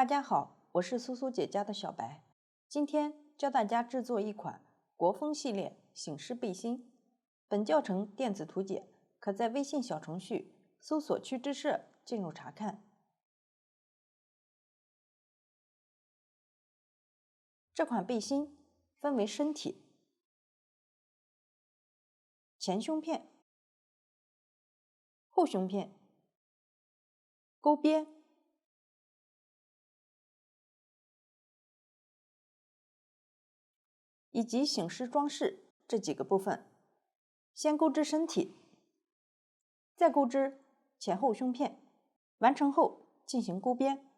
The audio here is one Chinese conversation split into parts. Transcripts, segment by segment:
大家好，我是苏苏姐家的小白，今天教大家制作一款国风系列醒狮背心。本教程电子图解可在微信小程序搜索“趣之社”进入查看。这款背心分为身体、前胸片、后胸片、钩边、以及醒狮装饰这几个部分。先钩织身体，再钩织前后胸片，完成后进行钩边，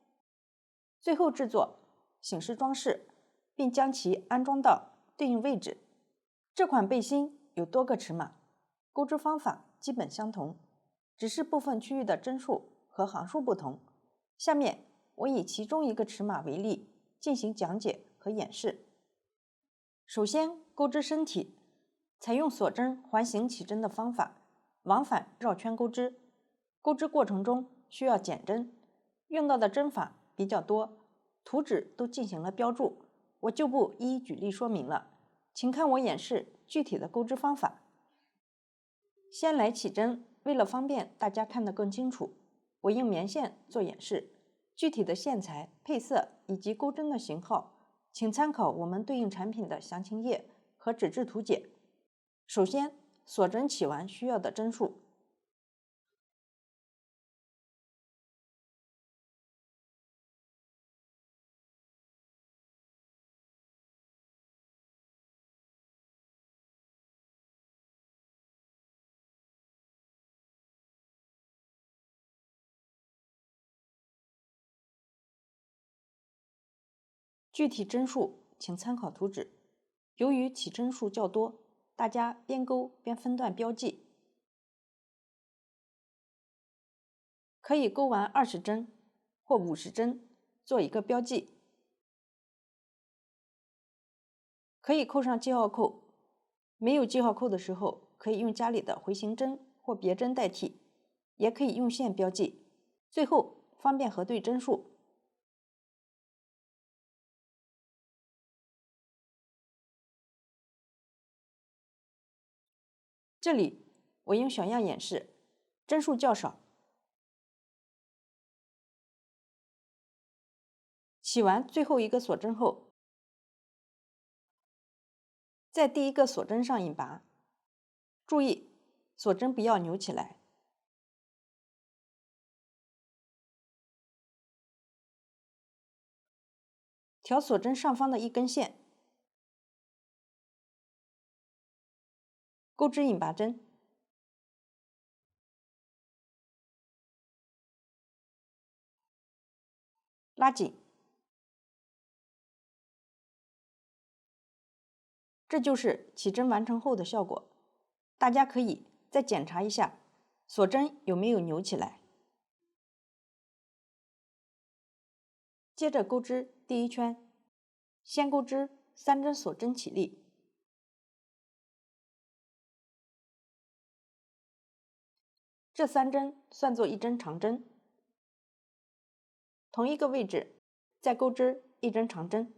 最后制作醒狮装饰，并将其安装到对应位置。这款背心有多个尺码，钩织方法基本相同，只是部分区域的针数和行数不同。下面我以其中一个尺码为例进行讲解和演示。首先钩织身体，采用锁针环形起针的方法，往返绕圈钩织。钩织过程中需要减针，用到的针法比较多，图纸都进行了标注，我就不一一举例说明了，请看我演示具体的钩织方法。先来起针，为了方便大家看得更清楚，我用棉线做演示，具体的线材、配色以及钩针的型号，请参考我们对应产品的详情页和纸质图解。首先，锁针起完需要的针数。具体针数请参考图纸，由于起针数较多，大家边钩边分段标记。可以钩完20针或50针做一个标记。可以扣上记号扣，没有记号扣的时候，可以用家里的回形针或别针代替，也可以用线标记。最后方便核对针数。这里我用小样演示，针数较少。起完最后一个锁针后，在第一个锁针上引拔，注意锁针不要扭起来。调锁针上方的一根线，钩织引拔针，拉紧。这就是起针完成后的效果，大家可以再检查一下锁针有没有扭起来。接着钩织第一圈，先钩织3针锁针起立，这3针算作1针长针，同一个位置再钩织1针长针。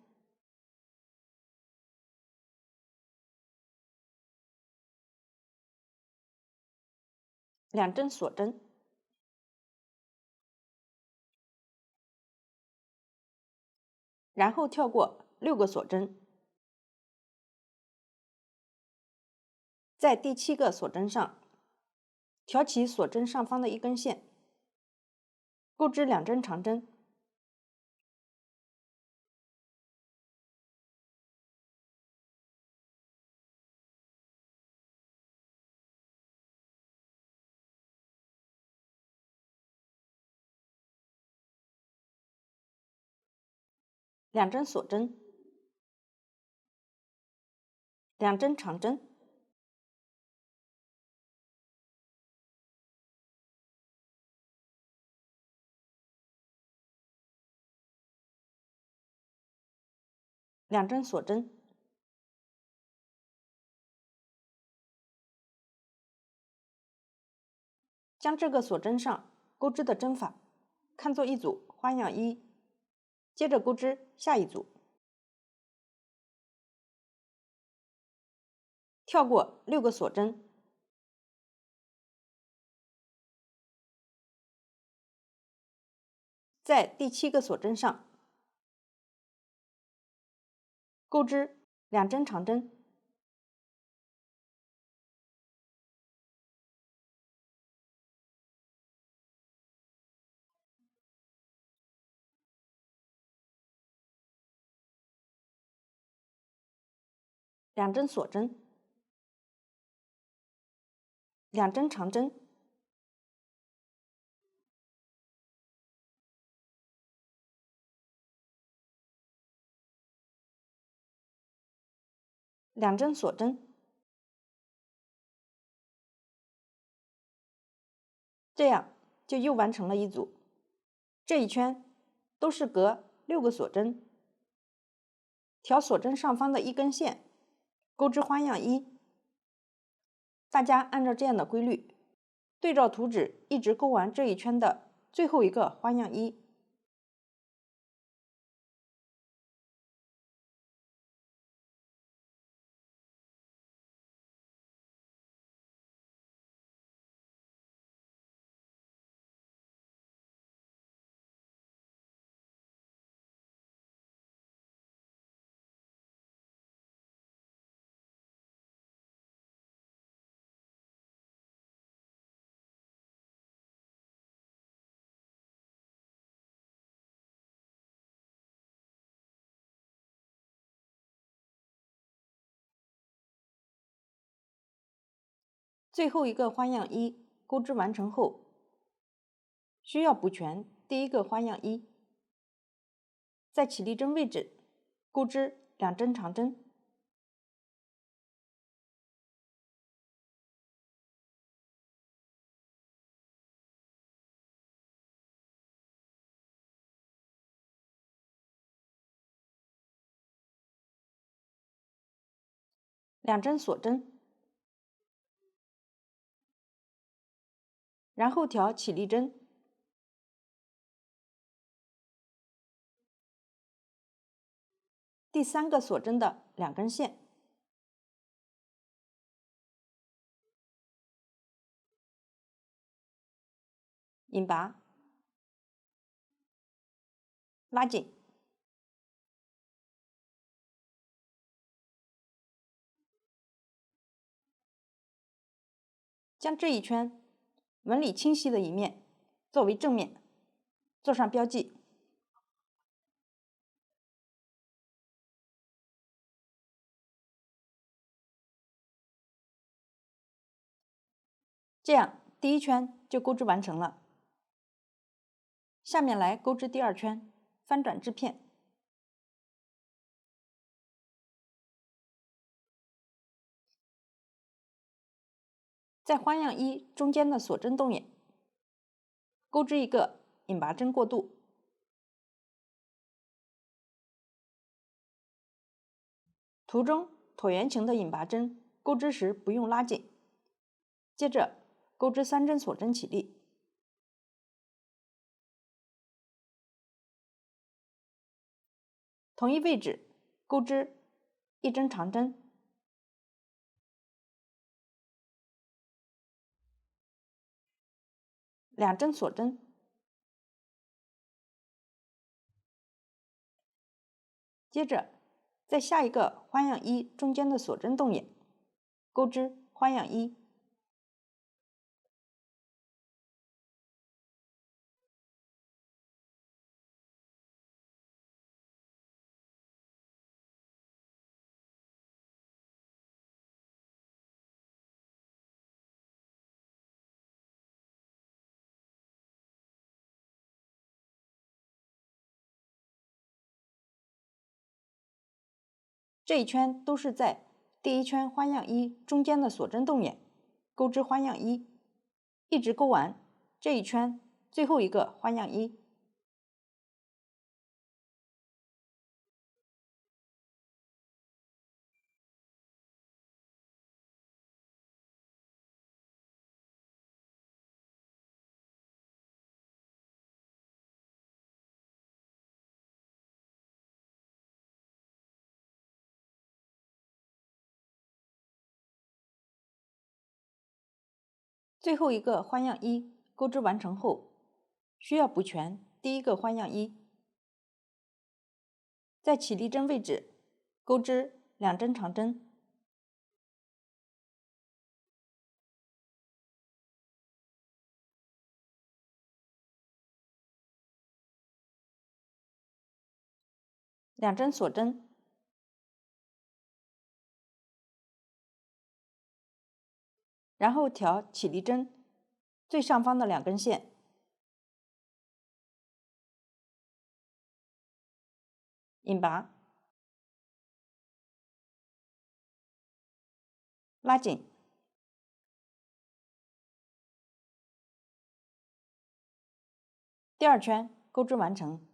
2针锁针，然后跳过6个锁针，在第7个锁针上挑起锁针上方的一根线，钩织2针长针，2针锁针，2针长针，2针锁针，将这个锁针上钩织的针法看作一组花样1。接着钩织下一组，跳过6个锁针，在第7个锁针上钩织2针长针，2针锁针，2针长针，2针锁针，这样就又完成了一组。这一圈都是隔6个锁针，调锁针上方的一根线，钩织花样1。大家按照这样的规律，对照图纸一直钩完这一圈的最后一个花样1。最后一个花样1钩织完成后，需要补全第一个花样1，在起立针位置钩织2针长针，2针锁针，然后调起立针，第3个锁针的2根线，引拔，拉紧，将这一圈纹理清晰的一面作为正面，做上标记。这样第一圈就钩织完成了。下面来钩织第2圈，翻转织片。在花样1中间的锁针洞眼，钩织一个引拔针过渡。图中椭圆形的引拔针钩织时不用拉紧。接着钩织3针锁针起立，同一位置钩织1针长针，2针锁针，接着在下一个花样1中间的锁针洞眼钩织花样1。这一圈都是在第1圈花样1中间的锁针洞眼钩织花样1，一直钩完这一圈最后一个花样1。最后一个花样一钩织完成后，需要补全第一个花样一，在起立针位置钩织2针长针，2针锁针，然后调起立针最上方的2根线，引拔，拉紧，第2圈钩织完成。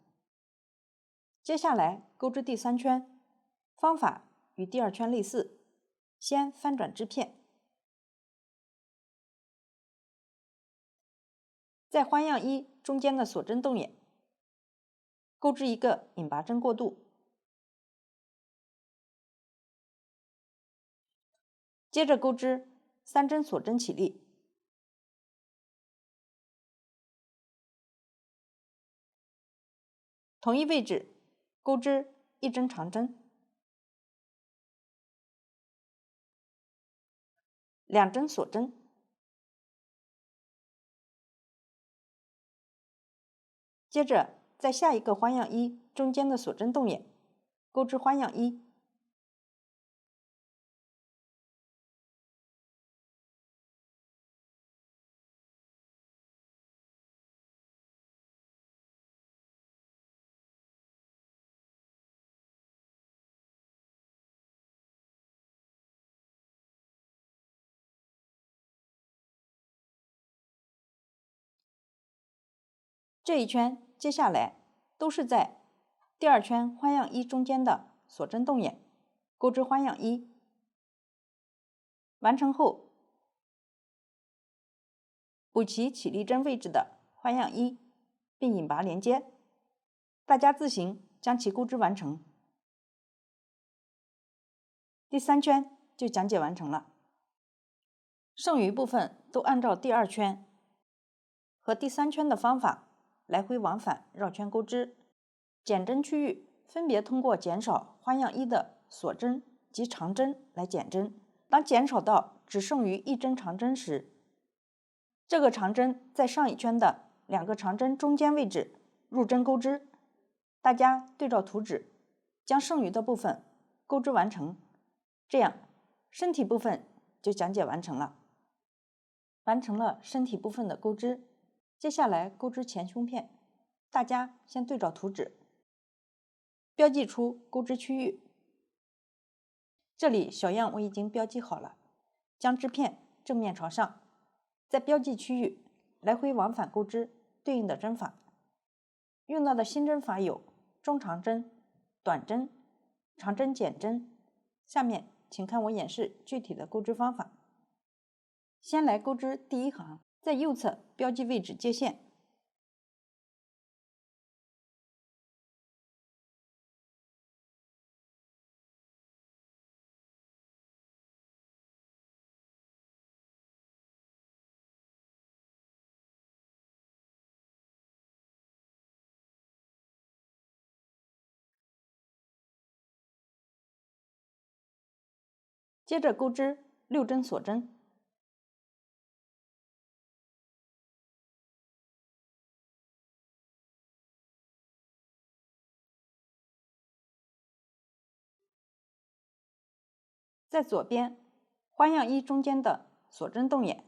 接下来钩织第3圈，方法与第2圈类似，先翻转织片，在花样一中间的锁针洞眼钩织一个引拔针过渡，接着钩织3针锁针起立，同一位置钩织1针长针，2针锁针，接着在下一个花样一中间的锁针洞眼钩织花样一，这一圈接下来都是在第2圈花样一中间的锁针洞眼钩织花样一，完成后补齐起立针位置的花样一，并引拔连接，大家自行将其钩织完成。第3圈就讲解完成了，剩余部分都按照第2圈和第3圈的方法来回往返绕圈钩织，减针区域分别通过减少花样一的锁针及长针来减针。当减少到只剩余1针长针时，这个长针在上一圈的2个长针中间位置入针钩织，大家对照图纸将剩余的部分钩织完成，这样身体部分就讲解完成了。完成了身体部分的钩织，接下来钩织前胸片，大家先对照图纸，标记出钩织区域。这里小样我已经标记好了，将织片正面朝上，在标记区域来回往返钩织对应的针法。用到的新针法有中长针、短针、长针减针。下面请看我演示具体的钩织方法。先来钩织第1行，在右侧标记位置接线，接着钩织6针锁针，在左边花样一中间的锁针洞眼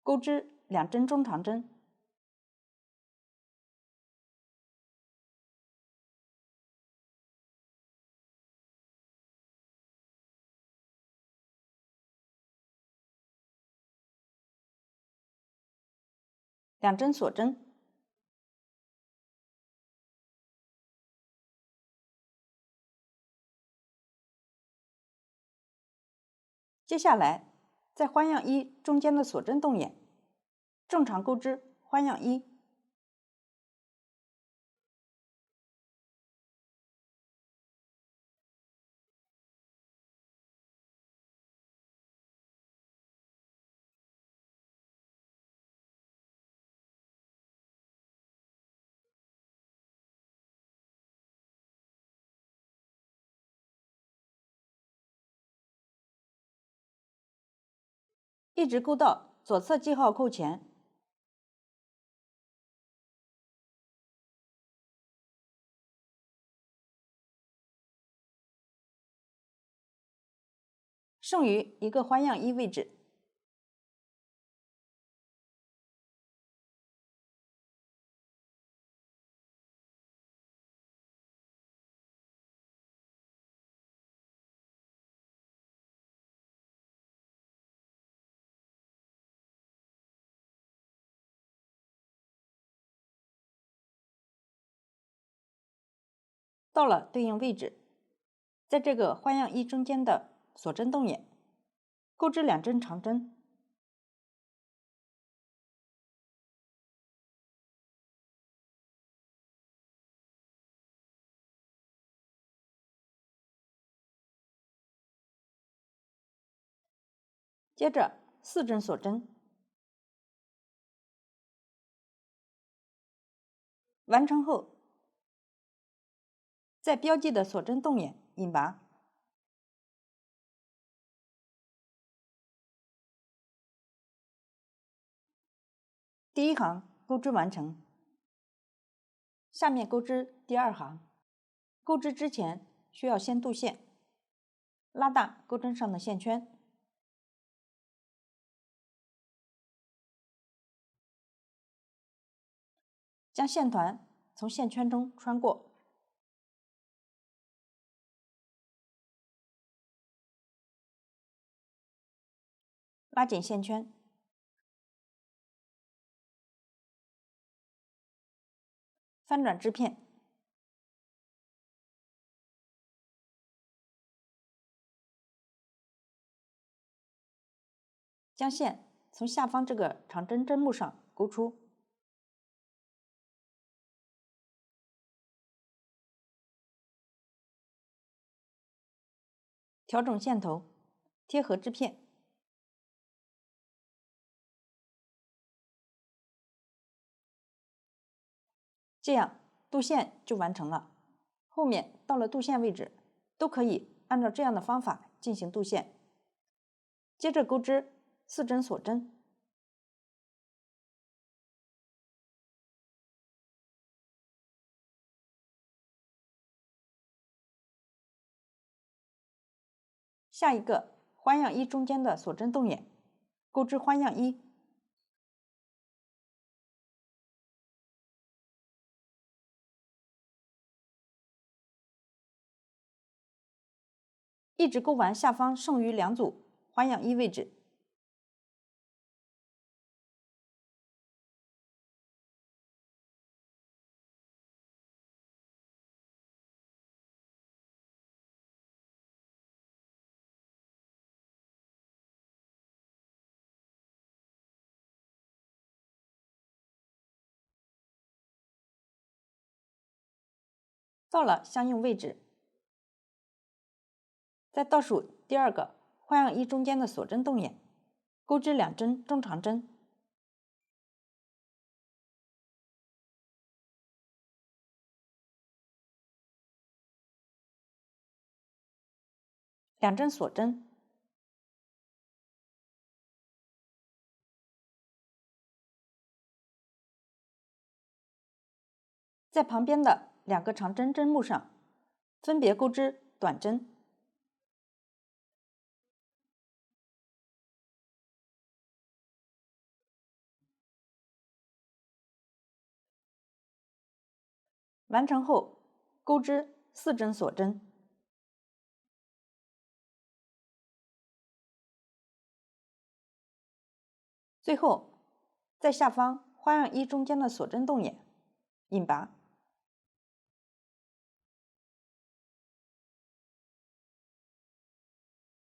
钩织2针中长针，2针锁针，接下来在花样一中间的锁针洞眼正常钩织花样一，一直勾到左侧记号扣前，剩余一个花样1位置。到了对应位置，在这个花样1中间的锁针动眼，钩织2针长针，接着4针锁针，完成后，在标记的锁针动眼引拔，第1行钩织完成。下面钩织第2行，钩织之前需要先镀线，拉大钩针上的线圈，将线团从线圈中穿过，拉紧线圈，翻转织片，将线从下方这个长针针目上勾出，调整线头，贴合织片，这样镀线就完成了。后面到了镀线位置，都可以按照这样的方法进行镀线。接着钩织4针锁针，下一个花样1中间的锁针动眼，钩织花样1，一直钩完下方剩余2组花样1位置，到了相应位置，在倒数第2个花样1中间的锁针动眼，钩织2针中长针，2针锁针，在旁边的2个长针针目上分别钩织短针，完成后钩织4针锁针，最后在下方花样1中间的锁针动眼引拔，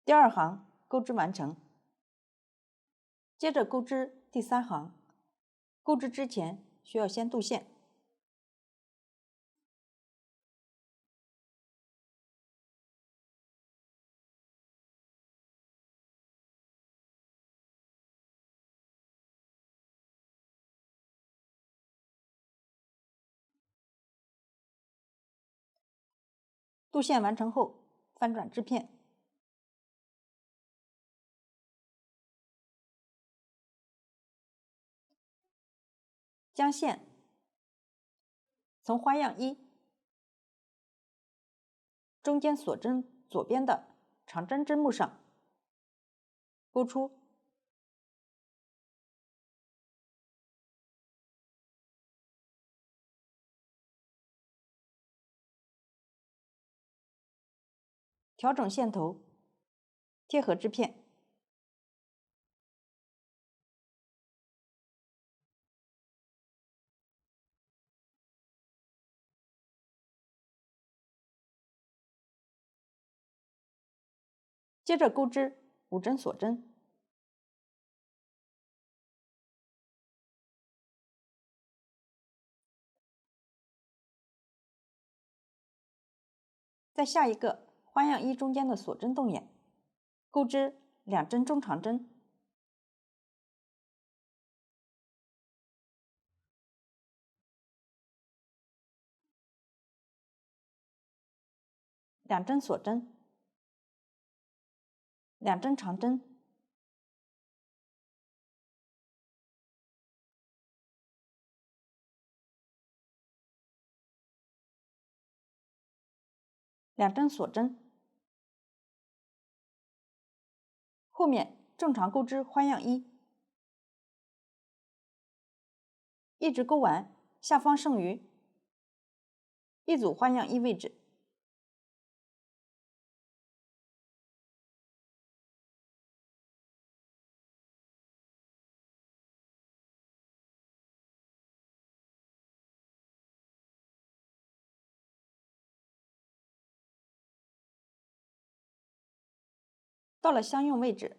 第2行钩织完成。接着钩织第3行，钩织之前需要先镀线，镀线完成后翻转织片，将线从花样1中间锁针左边的长针针目上钩出，调整线头，贴合织片。接着钩织5针锁针，在下一个花样1中间的锁针动眼，钩织2针中长针，2针锁针，2针长针，2针锁针，后面正常钩织花样1，一直钩完，下方剩余一组花样1位置，到了相用位置，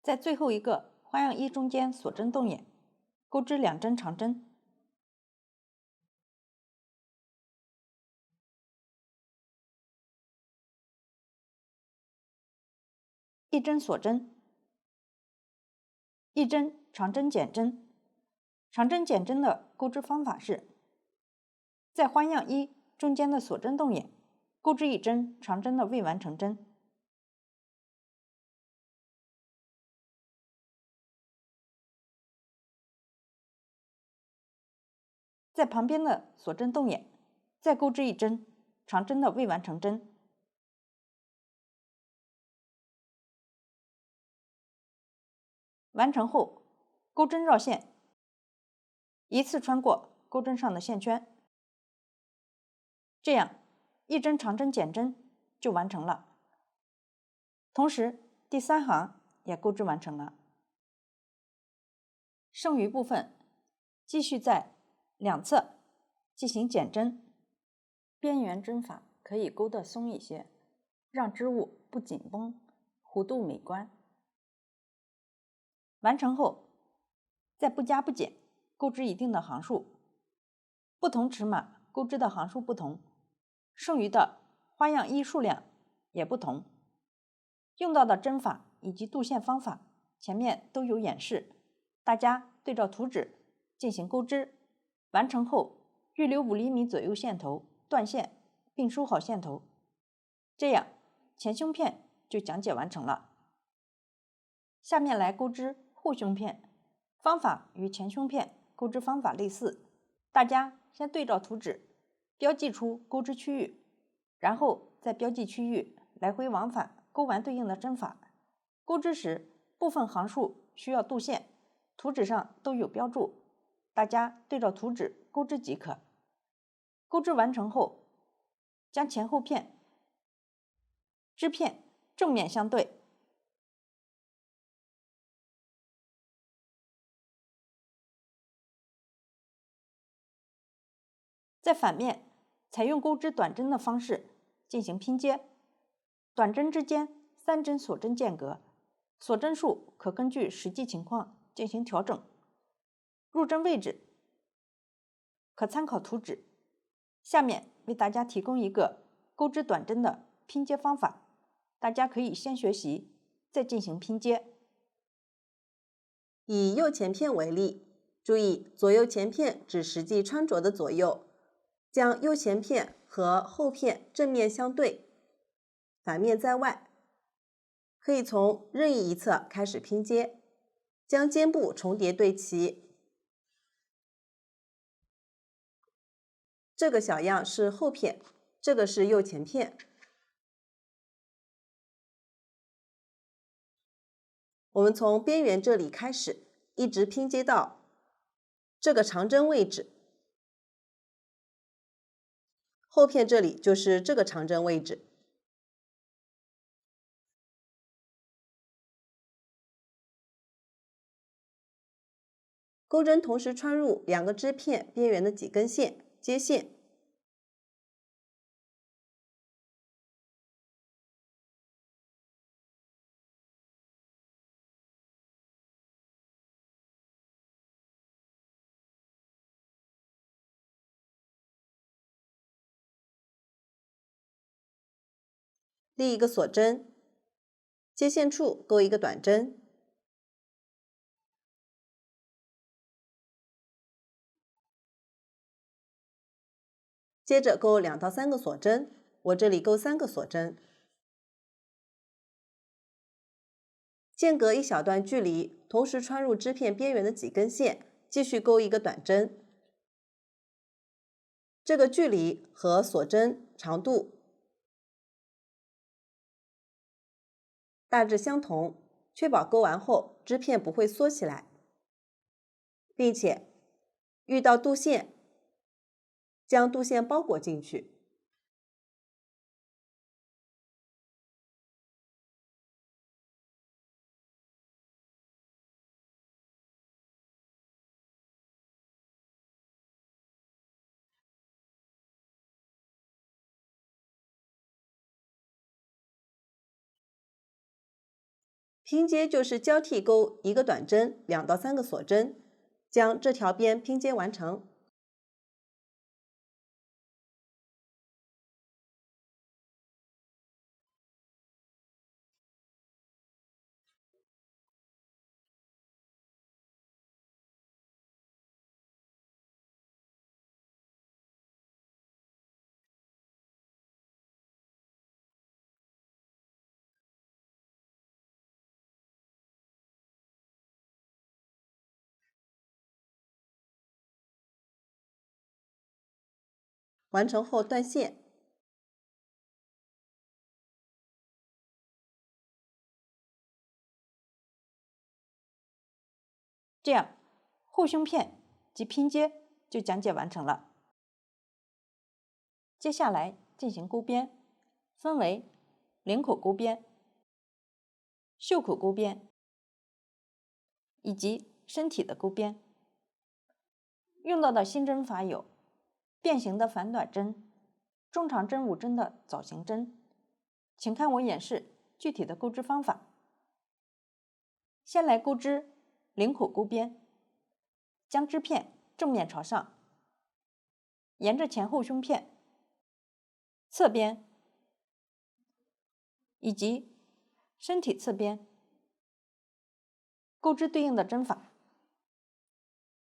在最后一个花样1中间锁针动眼，钩织2针长针，一针锁针，一针长针减针。长针减针的钩织方法是，在花样1中间的锁针动眼，钩织1针长针的未完成针。在旁边的锁针动眼，再钩织1针长针的未完成针。完成后，钩针绕线，一次穿过钩针上的线圈，这样1针长针减针就完成了。同时，第3行也钩织完成了。剩余部分继续在两侧进行减针，边缘针法可以钩得松一些，让织物不紧绷，弧度美观。完成后，再不加不减钩织一定的行数，不同尺码钩织的行数不同，剩余的花样1数量也不同。用到的针法以及度线方法前面都有演示，大家对照图纸进行钩织。完成后预留5厘米左右线头，断线并收好线头。这样前胸片就讲解完成了。下面来钩织后胸片，方法与前胸片钩织方法类似，大家先对照图纸标记出钩织区域，然后再标记区域，来回往返钩完对应的针法。钩织时部分行数需要度线，图纸上都有标注，大家对照图纸钩织即可。钩织完成后，将前后片织片正面相对，在反面采用钩织短针的方式进行拼接，短针之间3针锁针间隔，锁针数可根据实际情况进行调整。入针位置可参考图纸。下面为大家提供一个钩织短针的拼接方法，大家可以先学习，再进行拼接。以右前片为例，注意左右前片指实际穿着的左右，将右前片和后片正面相对，反面在外。可以从任意一侧开始拼接，将肩部重叠对齐。这个小样是后片，这个是右前片。我们从边缘这里开始，一直拼接到这个长针位置。后片这里就是这个长针位置。钩针同时穿入两个织片边缘的几根线，接线。立一个锁针，接线处钩一个短针，接着钩2到3个锁针，我这里钩3个锁针，间隔一小段距离，同时穿入织片边缘的几根线，继续钩一个短针。这个距离和锁针长度大致相同，确保钩完后织片不会缩起来，并且遇到肚线，将肚线包裹进去。拼接就是交替钩一个短针，2到3个锁针，将这条边拼接完成。完成后断线。这样，后胸片及拼接就讲解完成了。接下来进行钩边，分为领口钩边、袖口钩边以及身体的钩边。用到的新针法有变形的反短针、中长针5针的枣形针，请看我演示具体的钩织方法。先来钩织领口钩边，将织片正面朝上，沿着前后胸片、侧边以及身体侧边钩织对应的针法。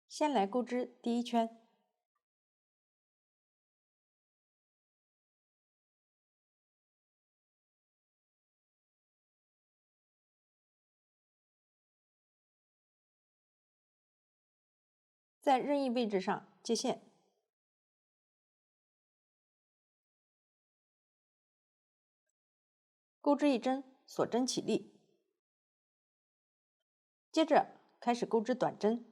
先来钩织第1圈，在任意位置上接线，钩织1针，锁针起立，接着开始钩织短针。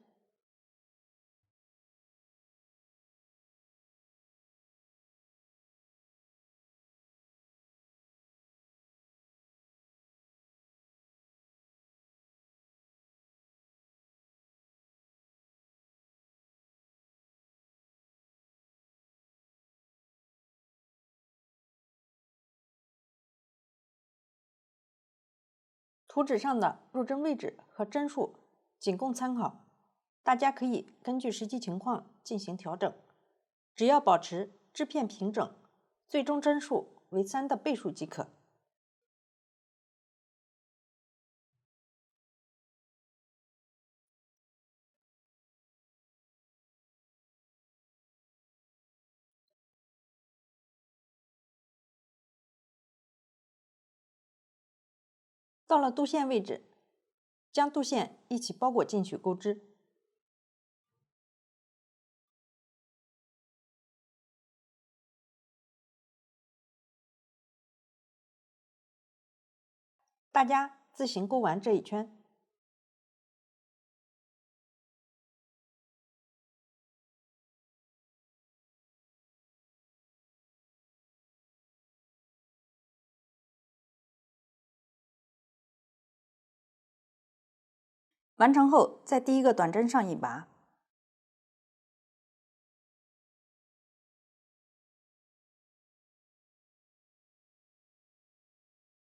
图纸上的入针位置和针数仅供参考，大家可以根据实际情况进行调整，只要保持织片平整，最终针数为3的倍数即可。到了肚线位置，将肚线一起包裹进去钩织。大家自行钩完这一圈。完成后，在第一个短针上一拔，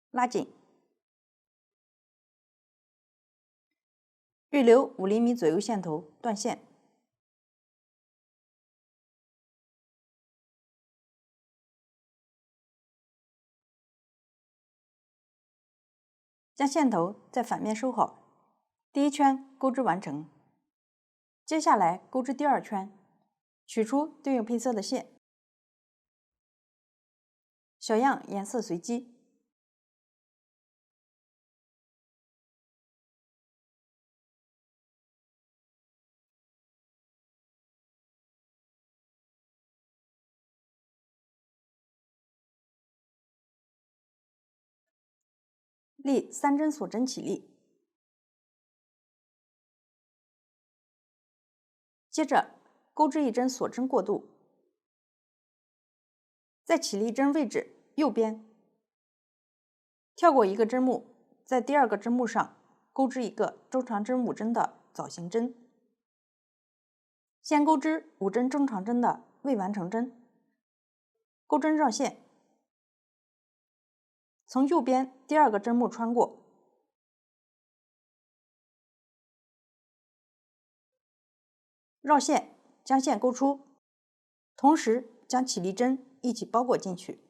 拉紧，预留5厘米左右线头断线，将线头在反面收好。第一圈钩织完成，接下来钩织第二圈，取出对应配色的线，小样颜色随机。立3针锁针起立，接着钩织1针锁针过渡，在起立针位置右边跳过一个针目，在第二个针目上钩织一个中长针5针的枣形针，先钩织5针中长针的未完成针，钩针绕线，从右边第二个针目穿过，绕线将线钩出，同时将起立针一起包裹进去，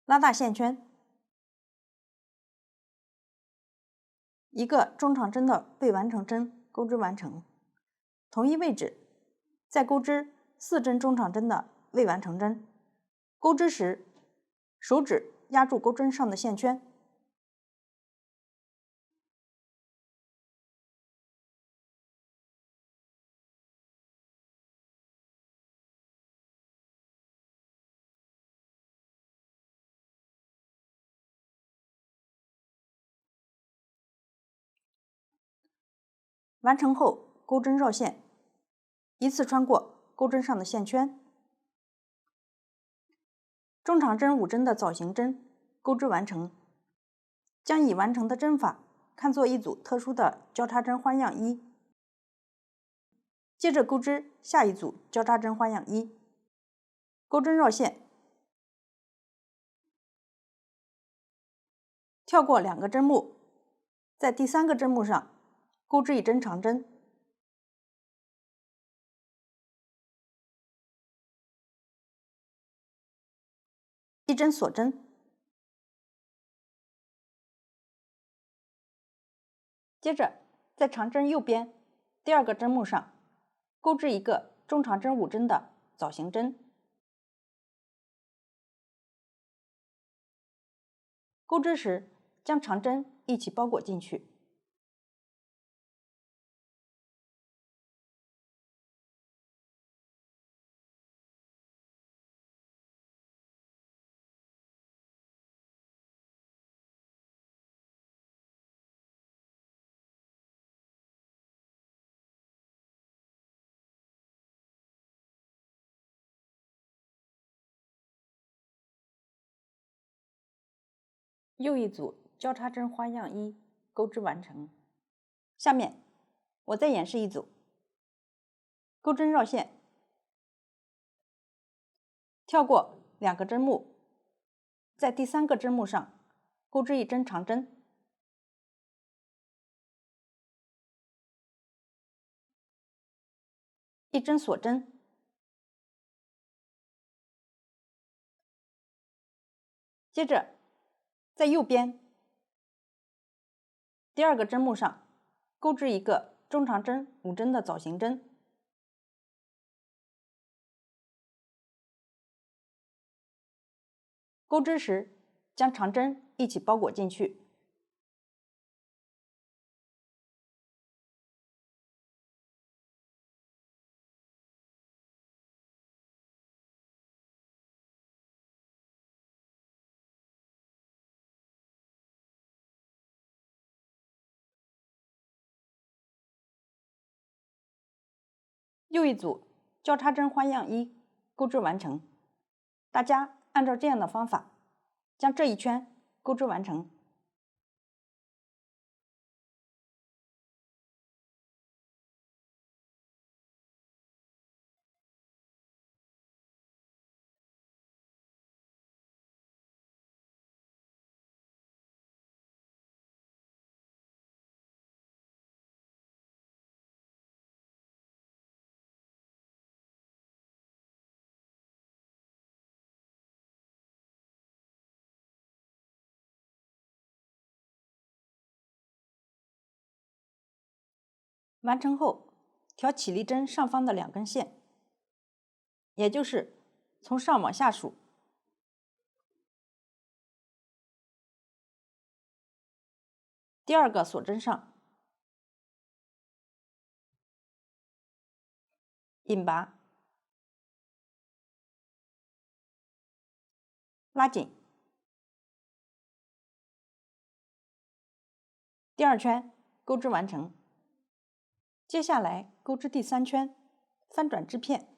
拉大线圈，一个中长针的未完成针钩织完成。同一位置再钩织4针中长针的未完成针，钩织时手指压住钩针上的线圈，完成后钩针绕线，依次穿过钩针上的线圈，中长针5针的枣形针钩织完成，将已完成的针法看作一组特殊的交叉针花样1，接着钩织下一组交叉针花样1，钩针绕线，跳过2个针目，在第3个针目上钩织1针长针，1针锁针，接着在长针右边第2个针目上钩织一个中长针5针的枣形针，钩织时将长针一起包裹进去，又一组交叉针花样1钩织完成。下面我再演示一组，钩针绕线，跳过2个针目，在第3个针目上钩织1针长针，1针锁针，接着在右边第2个针目上钩织一个中长针5针的枣形针，钩织时将长针一起包裹进去，又一组交叉针花样1钩织完成。大家按照这样的方法，将这一圈钩织完成。完成后，调起立针上方的2根线，也就是从上往下数。第2个锁针上引拔，拉紧，第2圈钩织完成。接下来钩织第3圈，翻转织片。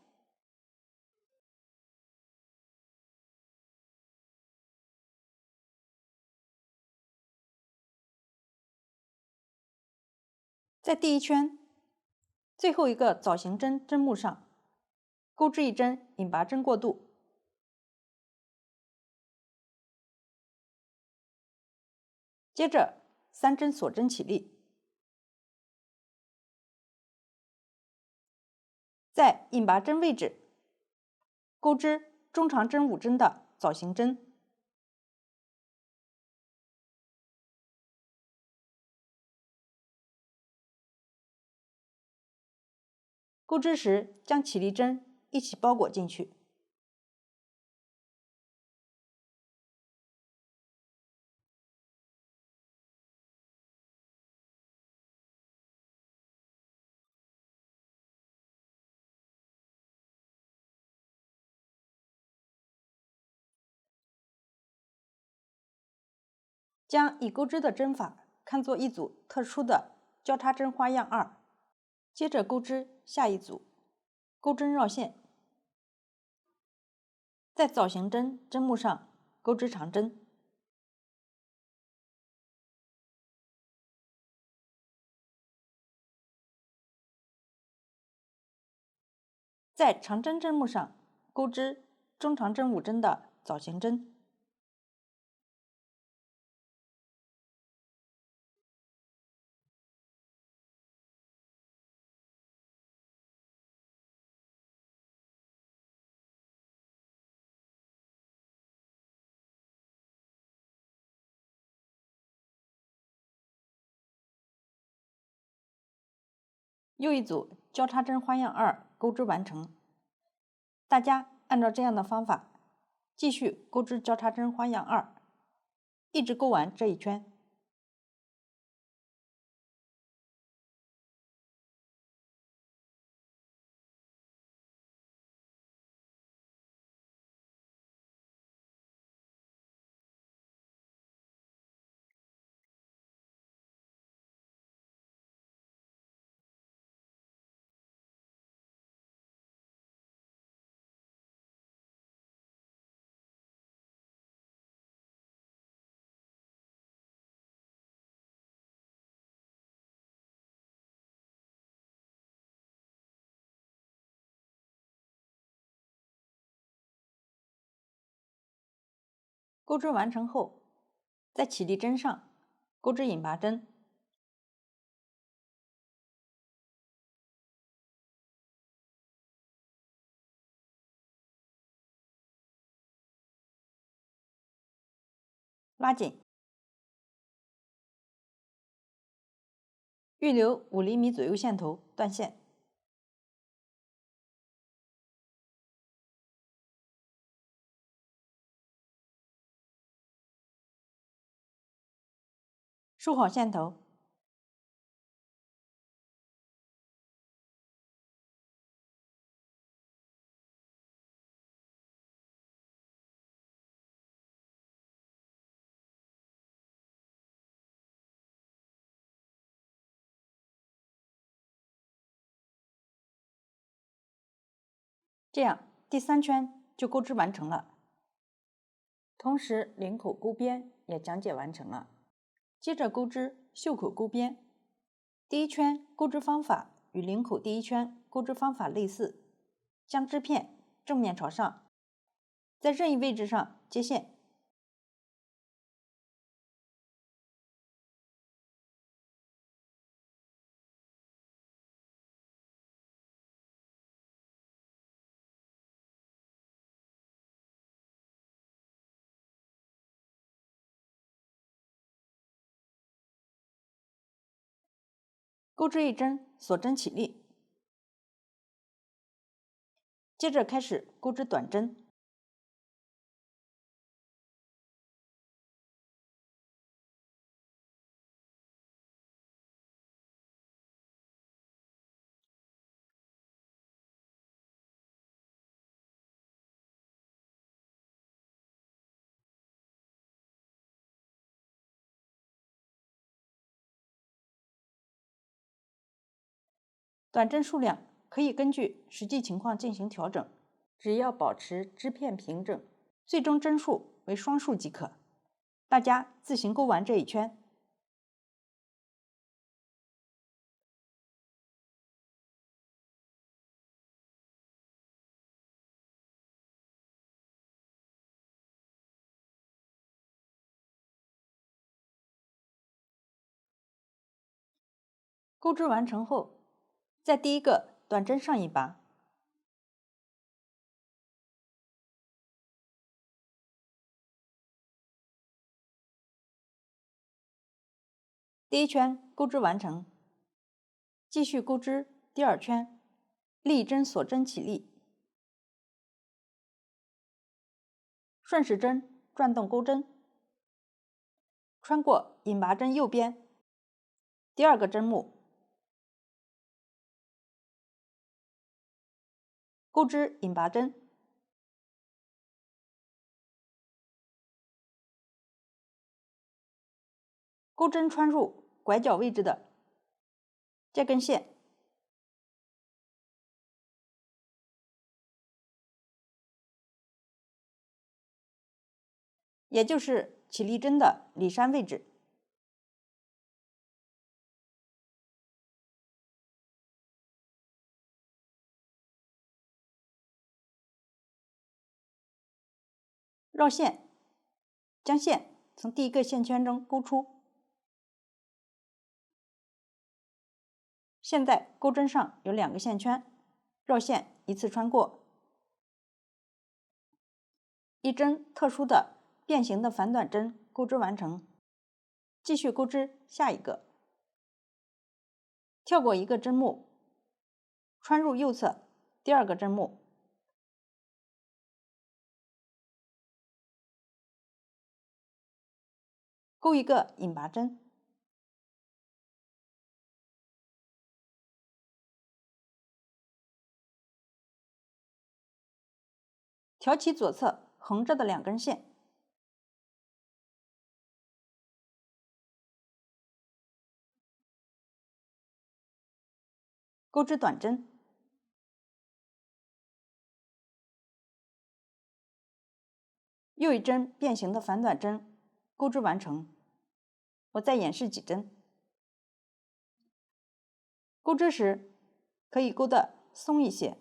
在第1圈最后一个枣形针针目上，钩织1针引拔针过渡，接着3针锁针起立，在引拔针位置钩织中长针5针的枣形针，钩织时将起立针一起包裹进去。将已钩织的针法看作一组特殊的交叉针花样2，接着钩织下一组，钩针绕线，在枣形针针目上钩织长针，在长针针目上钩织中长针5针的枣形针，又一组交叉针花样2钩织完成。大家按照这样的方法继续钩织交叉针花样2，一直钩完这一圈。钩织完成后，在起立针上钩织引拔针，拉紧，预留5厘米左右线头断线。梳好线头，这样第3圈就钩织完成了。同时领口钩边也讲解完成了。接着钩织袖口钩边。第1圈钩织方法与领口第1圈钩织方法类似，将织片正面朝上，在任意位置上接线。钩织1针，锁针起立。接着开始钩织短针。短针数量可以根据实际情况进行调整，只要保持织片平整，最终针数为双数即可。大家自行钩完这一圈。钩织完成后，在第1个短针上一拔。第1圈钩织完成，继续钩织第2圈，立针锁针起立，顺时针转动钩针，穿过引拔针右边第2个针目，钩织引拔针，钩针穿入拐角位置的这根线，也就是起立针的里山位置。绕线，将线从第1个线圈中勾出。现在钩针上有2个线圈，绕线一次穿过。一针特殊的变形的反短针钩织完成，继续钩织下一个。跳过1个针目，穿入右侧第2个针目，钩1个引拔针，挑起左侧横着的2根线，钩织短针，又一针变形的反短针钩织完成。我再演示几针。钩织时可以钩得松一些，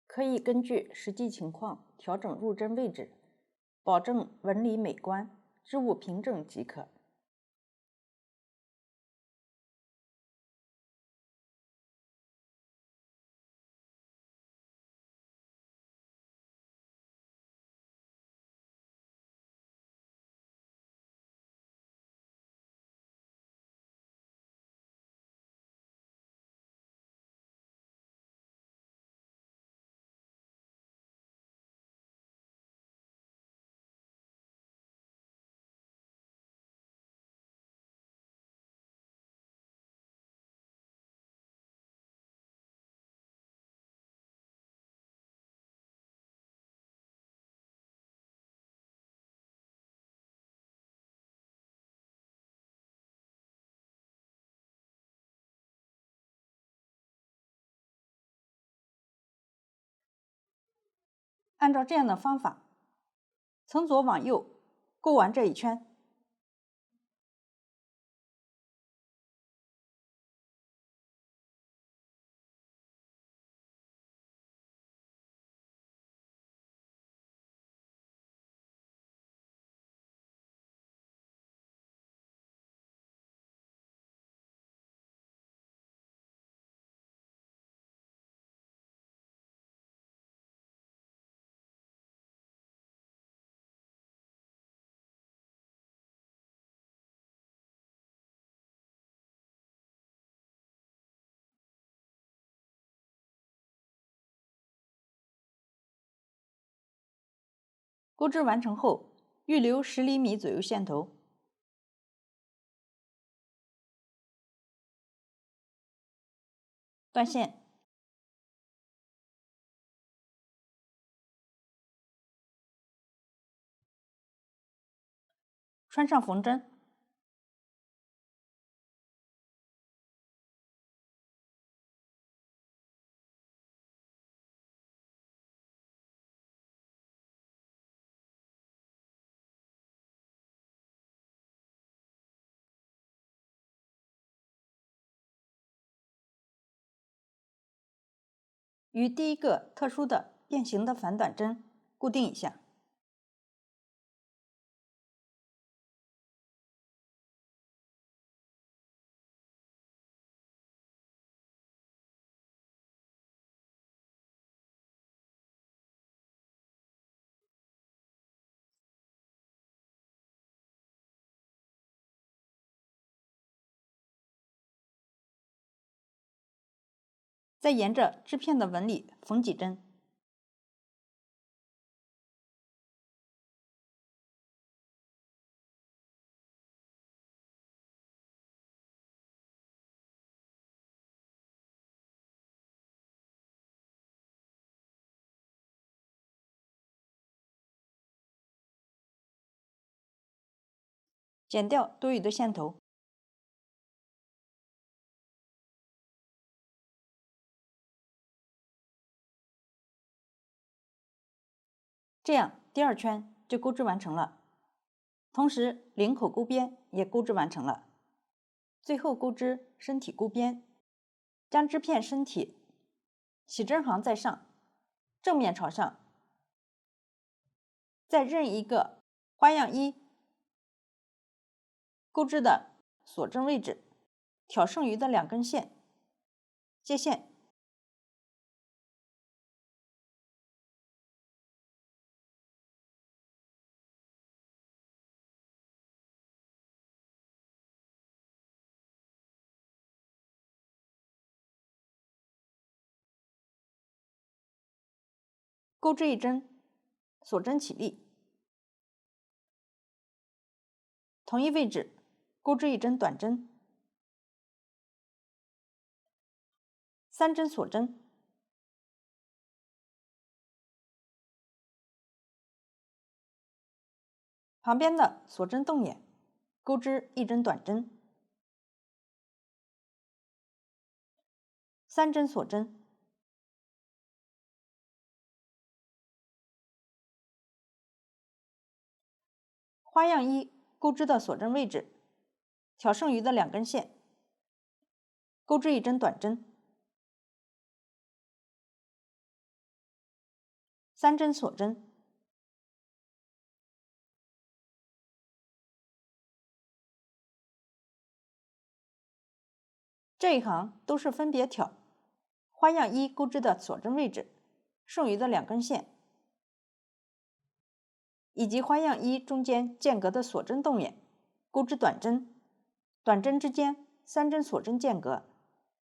可以根据实际情况调整入针位置，保证纹理美观，织物平整即可。按照这样的方法，从左往右勾完这一圈。钩织完成后，预留10厘米左右线头，断线，穿上缝针，与第一个特殊的变形的反短针固定一下。再沿着织片的纹理缝几针，剪掉多余的线头。这样第2圈就钩织完成了，同时领口钩边也钩织完成了。最后钩织身体钩边，将织片身体起针行在上，正面朝上，再任一个花样1钩织的锁针位置，挑剩余的2根线，接线。钩织一针，锁针起立，同一位置钩织一针短针，3针锁针，旁边的锁针动眼钩织一针短针，3针锁针，花样1钩织的锁针位置，挑剩余的2根线，钩织一针短针，3针锁针。这一行都是分别挑花样1钩织的锁针位置，剩余的2根线，以及花样1中间间隔的锁针动眼钩织短针，短针之间3针锁针间隔，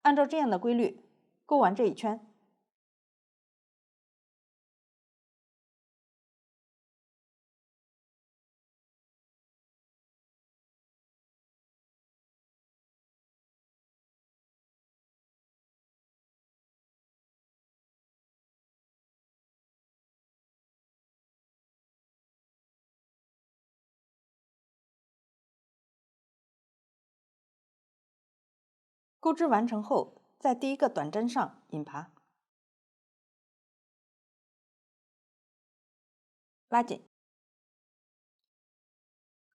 按照这样的规律钩完这一圈。钩织完成后，在第一个短针上引拔。拉紧。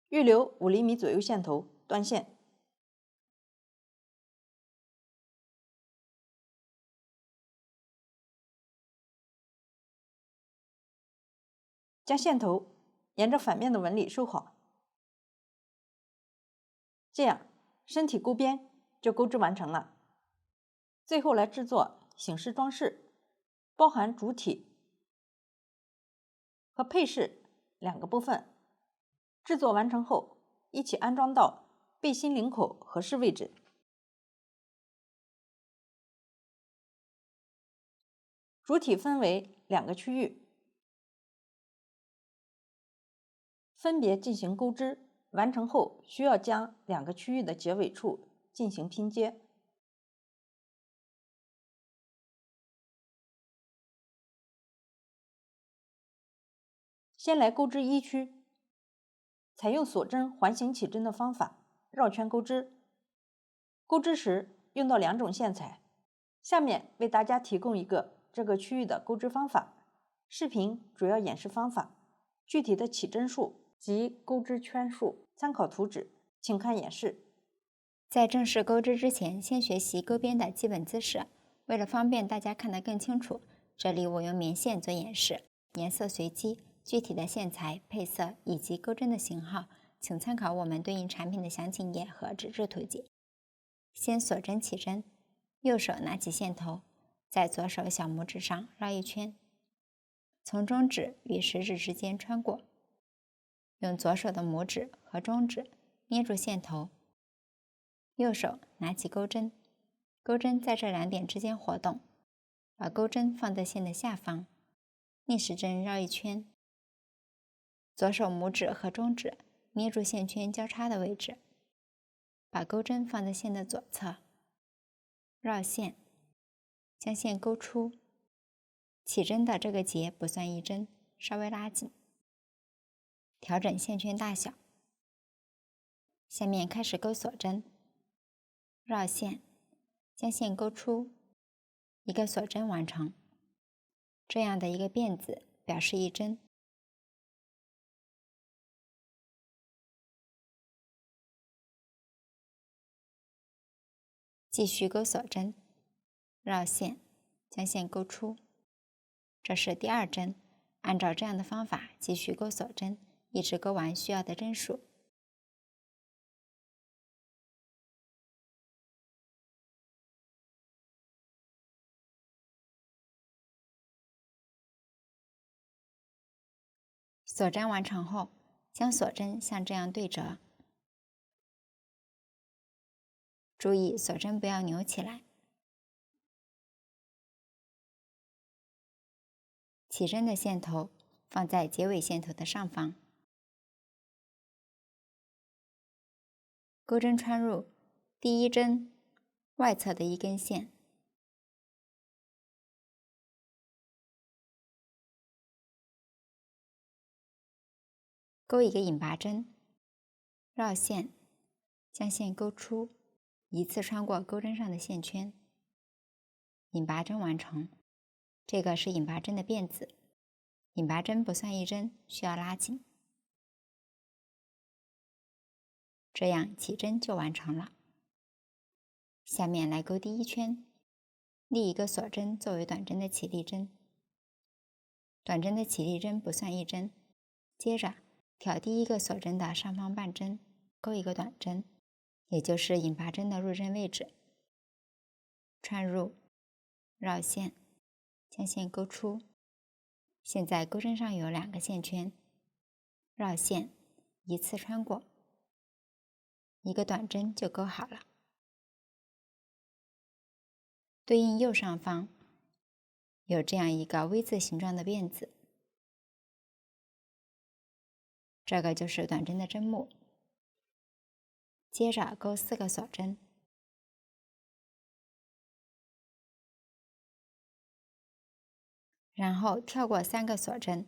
预留5厘米左右线头，断线。将线头沿着反面的纹理收好，这样身体钩边就钩织完成了。最后来制作醒狮装饰，包含主体和配饰2个部分。制作完成后，一起安装到背心领口合适位置。主体分为2个区域，分别进行钩织。完成后，需要将2个区域的结尾处进行拼接。先来钩织一区，采用锁针环形起针的方法绕圈钩织。钩织时用到2种线材，下面为大家提供一个这个区域的钩织方法。视频主要演示方法，具体的起针数及钩织圈数参考图纸，请看演示。在正式钩织之前，先学习钩边的基本姿势。为了方便大家看得更清楚，这里我用棉线做演示，颜色随机，具体的线材、配色以及钩针的型号，请参考我们对应产品的详情页和纸质图解。先锁针起针，右手拿起线头，在左手小拇指上绕一圈，从中指与食指之间穿过，用左手的拇指和中指捏住线头，右手拿起钩针，钩针在这2点之间活动，把钩针放在线的下方，逆时针绕一圈，左手拇指和中指捏住线圈交叉的位置，把钩针放在线的左侧，绕线，将线钩出。起针的这个结不算一针，稍微拉紧，调整线圈大小。下面开始钩锁针，绕线，将线钩出，一个锁针完成。这样的一个辫子表示一针。继续钩锁针，绕线，将线钩出。这是第2针，按照这样的方法继续钩锁针，一直钩完需要的针数。锁针完成后，将锁针像这样对折，注意锁针不要扭起来。起针的线头放在结尾线头的上方，钩针穿入第1针外侧的一根线，钩一个引拔针，绕线，将线钩出，一次穿过钩针上的线圈，引拔针完成。这个是引拔针的辫子，引拔针不算一针，需要拉紧。这样起针就完成了。下面来钩第1圈，立一个锁针作为短针的起立针，短针的起立针不算一针。接着挑第1个锁针的上方半针，钩一个短针，也就是引拔针的入针位置，穿入，绕线，将线钩出。现在钩针上有2个线圈，绕线，一次穿过，一个短针就钩好了。对应右上方有这样一个 V 字形状的辫子，这个就是短针的针目。接着钩4个锁针，然后跳过3个锁针，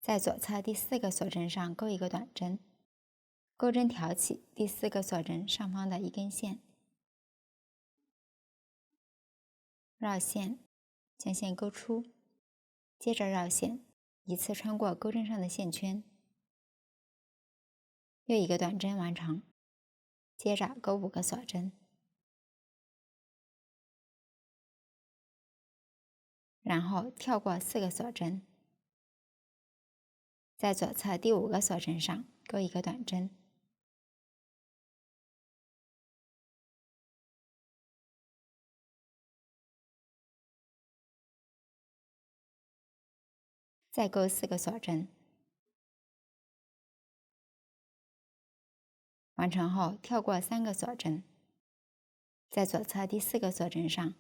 在左侧第4个锁针上钩一个短针，钩针挑起第4个锁针上方的一根线，绕线，将线钩出，接着绕线，一次穿过钩针上的线圈，又一个短针完成。接着钩5个锁针，然后跳过4个锁针，在左侧第5个锁针上钩一个短针，再钩4个锁针。完成后，跳过3个锁针，在左侧第4个锁针上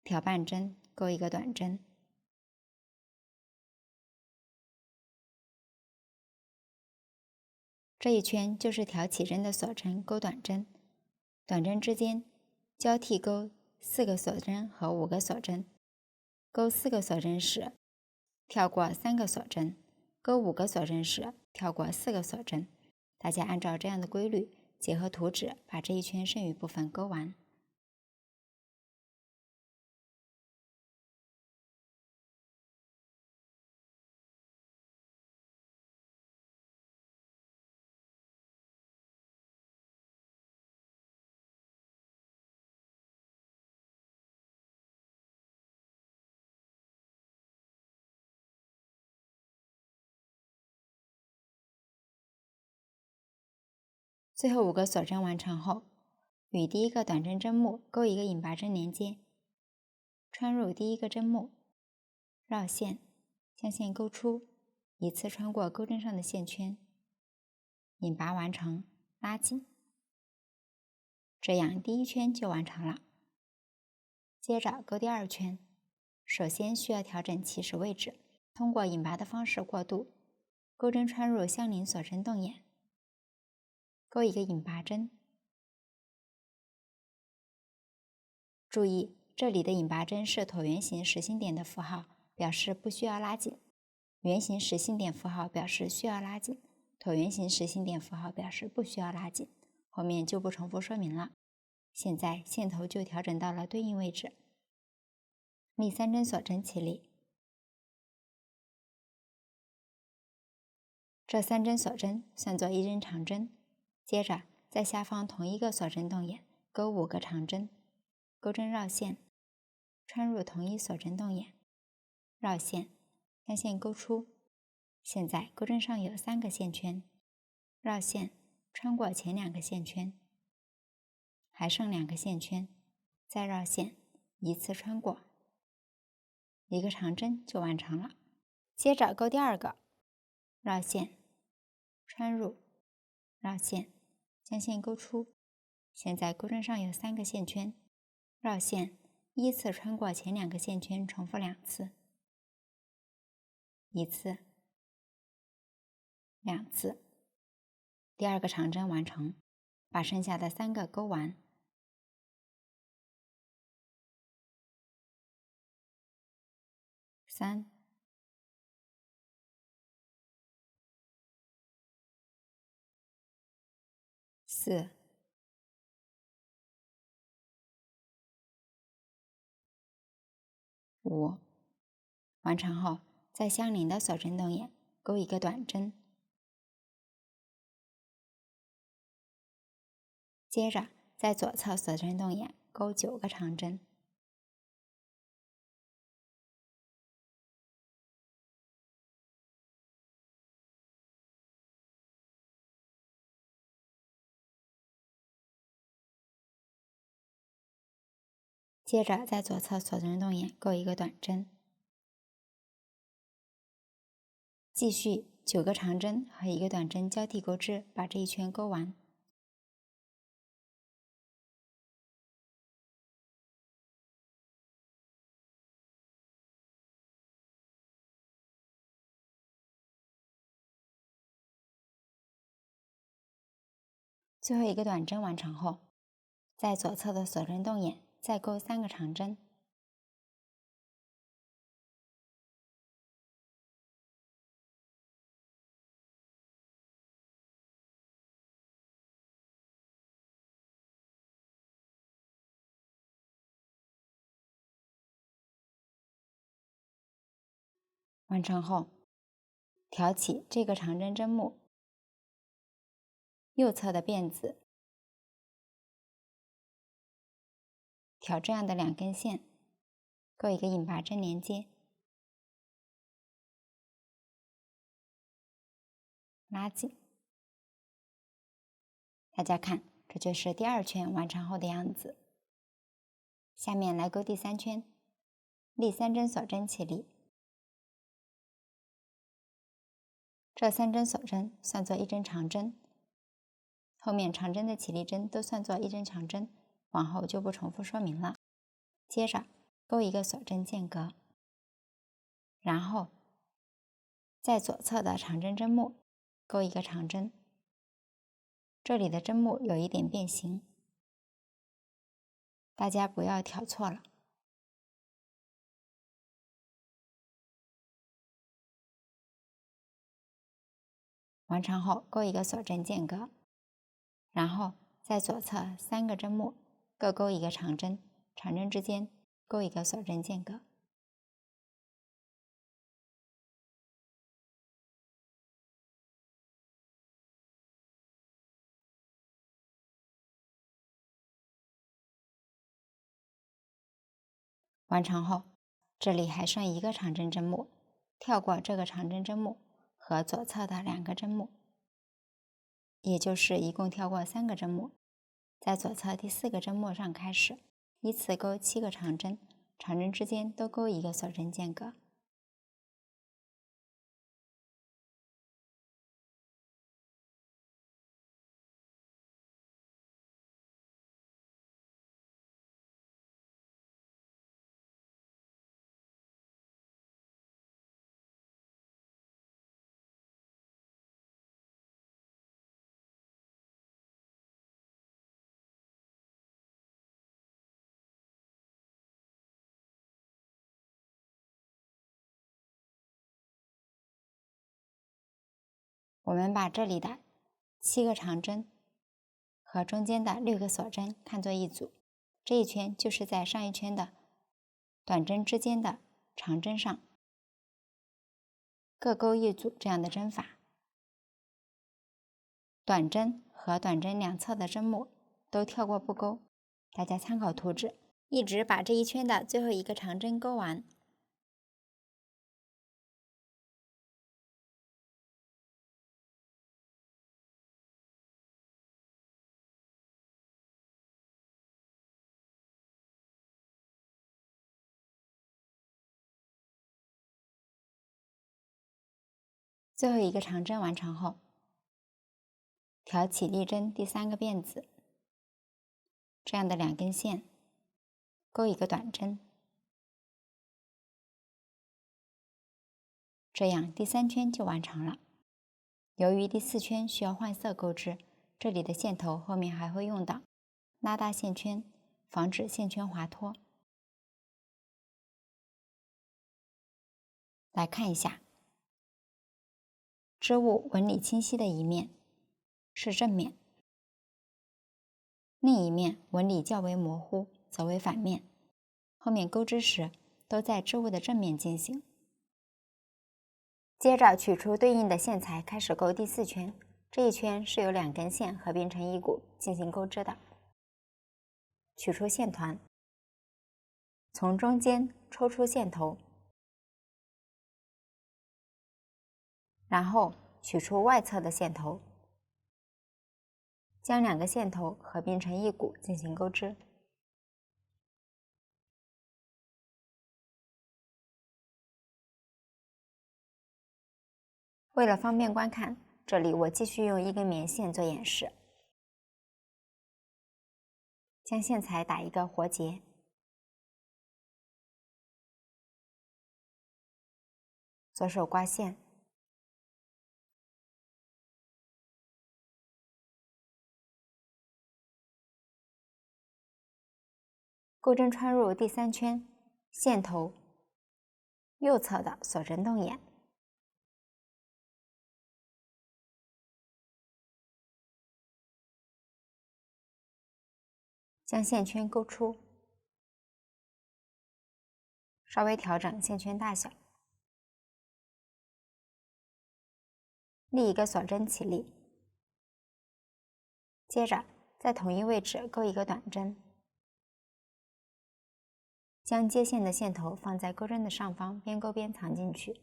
调半针，钩一个短针。这一圈就是调起针的锁针钩短针，短针之间交替钩4个锁针和5个锁针。钩4个锁针时，跳过3个锁针；钩5个锁针时，跳过4个锁针。大家按照这样的规律，结合图纸把这一圈剩余部分钩完。最后5个锁针完成后，与第一个短针针目钩一个引拔针连接，穿入第一个针目，绕线，将线钩出，一次穿过钩针上的线圈，引拔完成，拉紧。这样第一圈就完成了。接着钩第2圈，首先需要调整起始位置，通过引拔的方式过渡，钩针穿入相邻锁针洞眼，钩一个引拔针。注意，这里的引拔针是椭圆形实心点的符号，表示不需要拉紧；圆形实心点符号表示需要拉紧；椭圆形实心点符号表示不需要拉紧。后面就不重复说明了。现在线头就调整到了对应位置，立3针锁针起立。这3针锁针算作1针长针。接着在下方同一个锁针洞眼钩5个长针，钩针绕线，穿入同一锁针洞眼，绕线，将线钩出。现在钩针上有3个线圈，绕线，穿过前2个线圈，还剩2个线圈，再绕线，一次穿过，一个长针就完成了。接着钩第2个，绕线，穿入，绕线，将线钩出。现在钩针上有3个线圈，绕线，依次穿过前2个线圈，重复2次，一次，2次。第2个长针完成，把剩下的3个钩完。3、4、5。完成后，在相邻的锁针洞眼钩一个短针，接着在左侧锁针洞眼钩9个长针。接着在左侧锁针洞眼钩一个短针，继续9个长针和1个短针交替钩织，把这一圈钩完。最后一个短针完成后，在左侧的锁针洞眼再钩3个长针，完成后挑起这个长针针目右侧的辫子，挑这样的2根线，钩一个引拔针连接，拉紧。大家看，这就是第2圈完成后的样子。下面来钩第3圈，立3针锁针起立，这3针锁针算作1针长针，后面长针的起立针都算作1针长针，往后就不重复说明了。接着钩一个锁针间隔，然后在左侧的长针针目钩一个长针，这里的针目有一点变形，大家不要挑错了。完成后钩一个锁针间隔，然后在左侧3个针目各钩一个长针，长针之间钩一个锁针间隔。完成后，这里还剩1个长针针目，跳过这个长针针目和左侧的2个针目，也就是一共跳过3个针目，在左侧第4个针目上开始，依次钩7个长针，长针之间都钩一个锁针间隔。我们把这里的7个长针和中间的6个锁针看作一组，这一圈就是在上一圈的短针之间的长针上各钩一组这样的针法。短针和短针两侧的针目都跳过不钩，大家参考图纸，一直把这一圈的最后一个长针钩完。最后一个长针完成后，挑起立针第3个辫子，这样的2根线，钩一个短针，这样第3圈就完成了。由于第4圈需要换色钩织，这里的线头后面还会用到，拉大线圈，防止线圈滑脱。来看一下，织物纹理清晰的一面是正面，另一面纹理较为模糊则为反面。后面钩织时都在织物的正面进行。接着取出对应的线材，开始钩第4圈。这一圈是由2根线合并成一股进行钩织的。取出线团，从中间抽出线头，然后取出外侧的线头，将2个线头合并成一股进行钩织。为了方便观看，这里我继续用1根棉线做演示。将线材打一个活结，左手挂线，钩针穿入第3圈，线头右侧的锁针洞眼，将线圈勾出，稍微调整线圈大小，立一个锁针起立。接着在同一位置钩一个短针，将接线的线头放在钩针的上方，边钩边藏进去，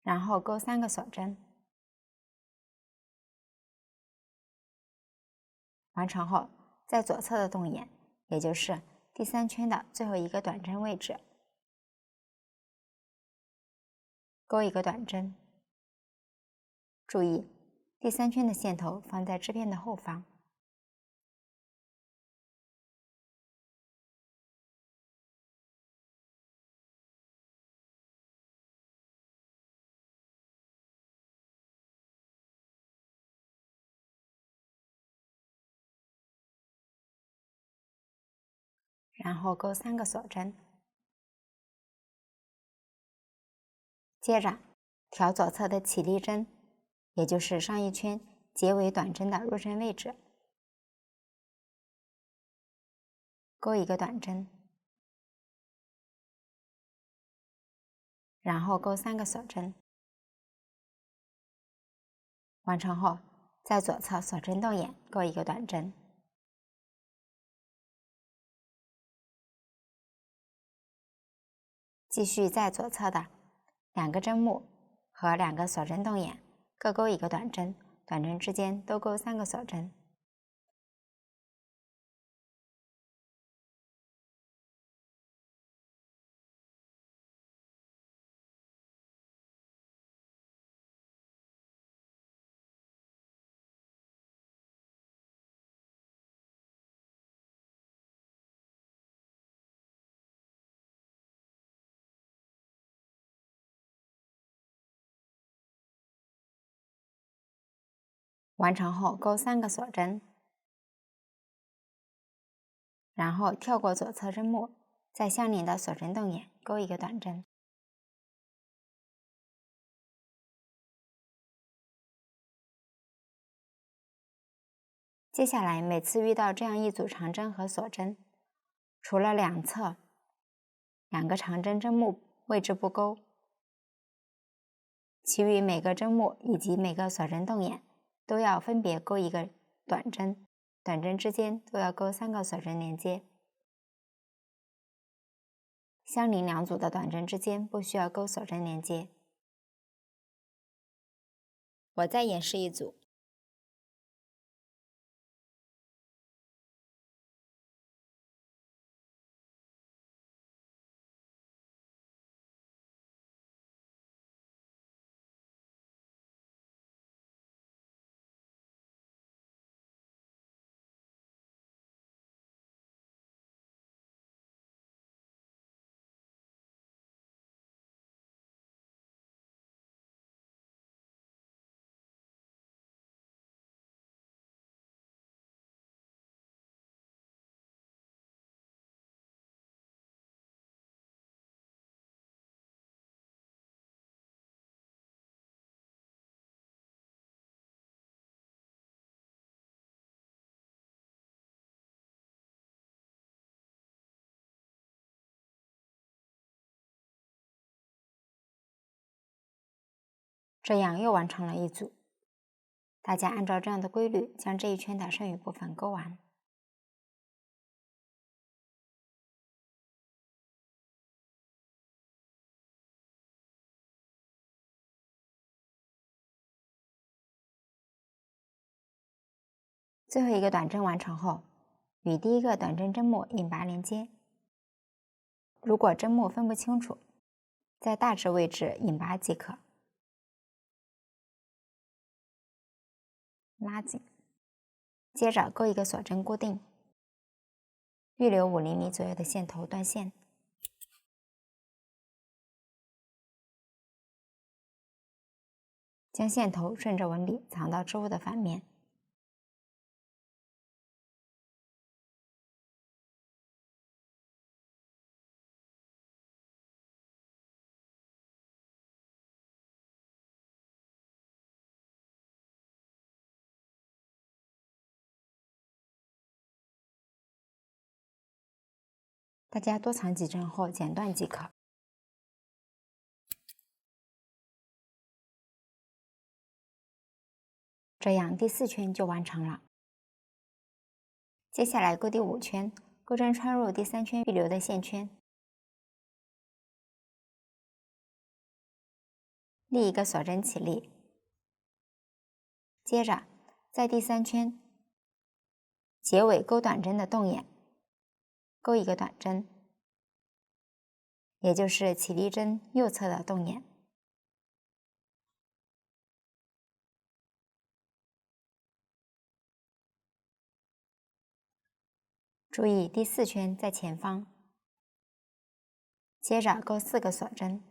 然后钩3个锁针。完成后，在左侧的洞眼，也就是第3圈的最后一个短针位置，钩一个短针。注意，第3圈的线头放在织片的后方。然后钩3个锁针，接着调左侧的起立针，也就是上一圈结尾短针的入针位置，钩一个短针，然后钩3个锁针。完成后，在左侧锁针洞眼钩一个短针。继续在左侧的2个针目和2个锁针洞眼各钩一个短针，短针之间都钩3个锁针。完成后钩3个锁针，然后跳过左侧针目，在相邻的锁针洞眼钩一个短针。接下来每次遇到这样一组长针和锁针，除了两侧2个长针针目位置不钩，其余每个针目以及每个锁针洞眼都要分别钩一个短针，短针之间都要钩3个锁针连接。相邻2组的短针之间不需要钩锁针连接。我再演示一组。这样又完成了一组。大家按照这样的规律，将这一圈的剩余部分钩完。最后一个短针完成后，与第一个短针针目引拔连接。如果针目分不清楚，在大致位置引拔即可。拉紧，接着钩一个锁针固定，预留5厘米左右的线头断线，将线头顺着纹理藏到织物的反面。大家多藏几针后剪断即可。这样第4圈就完成了。接下来钩第5圈，钩针穿入第3圈预留的线圈，立一个锁针起立，接着在第3圈结尾钩短针的动眼，钩一个短针，也就是起立针右侧的动眼。注意第4圈在前方，接着钩4个锁针，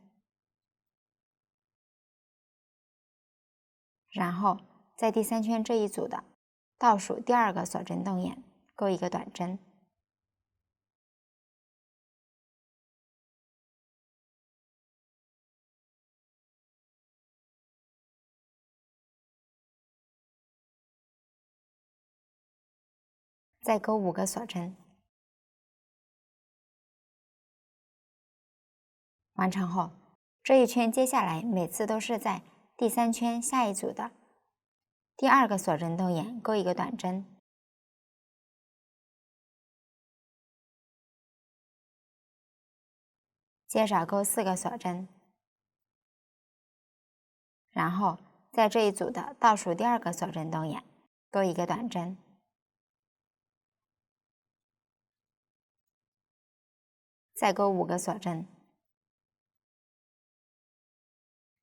然后在第3圈这一组的倒数第2个锁针动眼，钩一个短针。再钩5个锁针，完成后，这一圈接下来每次都是在第3圈下一组的第2个锁针动眼钩一个短针，接着钩4个锁针，然后在这一组的倒数第2个锁针动眼钩一个短针。再钩5个锁针。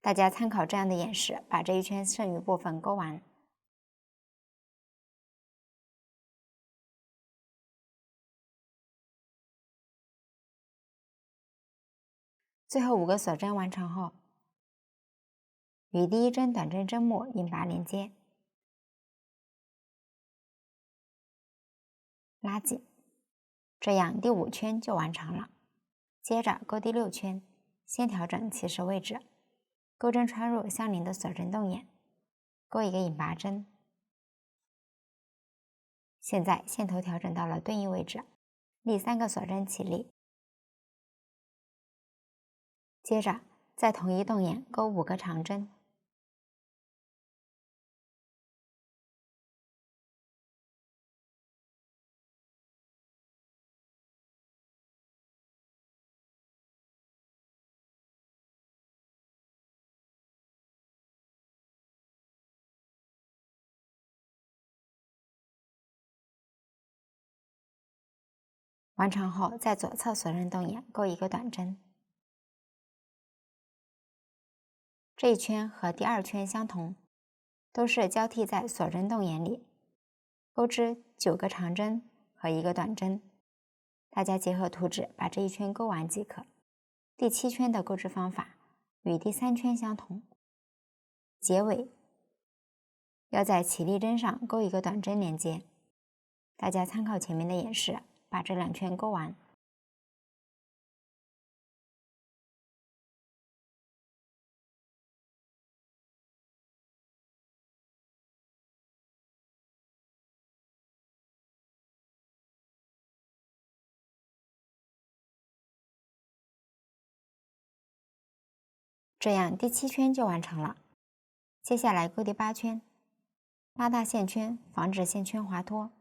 大家参考这样的演示，把这一圈剩余部分钩完。最后5个锁针完成后，与第1针短针针目引拔连接，拉紧，这样第5圈就完成了。接着钩第6圈，先调整起始位置，钩针穿入相邻的锁针动眼，钩一个引拔针。现在线头调整到了对应位置，立3个锁针起立，接着在同一动眼钩5个长针，完成后在左侧锁针动眼钩一个短针。这一圈和第2圈相同，都是交替在锁针动眼里，钩织9个长针和1个短针。大家结合图纸把这一圈钩完即可。第7圈的钩织方法与第3圈相同，结尾要在起立针上钩一个短针连接。大家参考前面的演示，把这2圈钩完。这样第7圈就完成了。接下来钩第8圈，拉大线圈，防止线圈滑脱，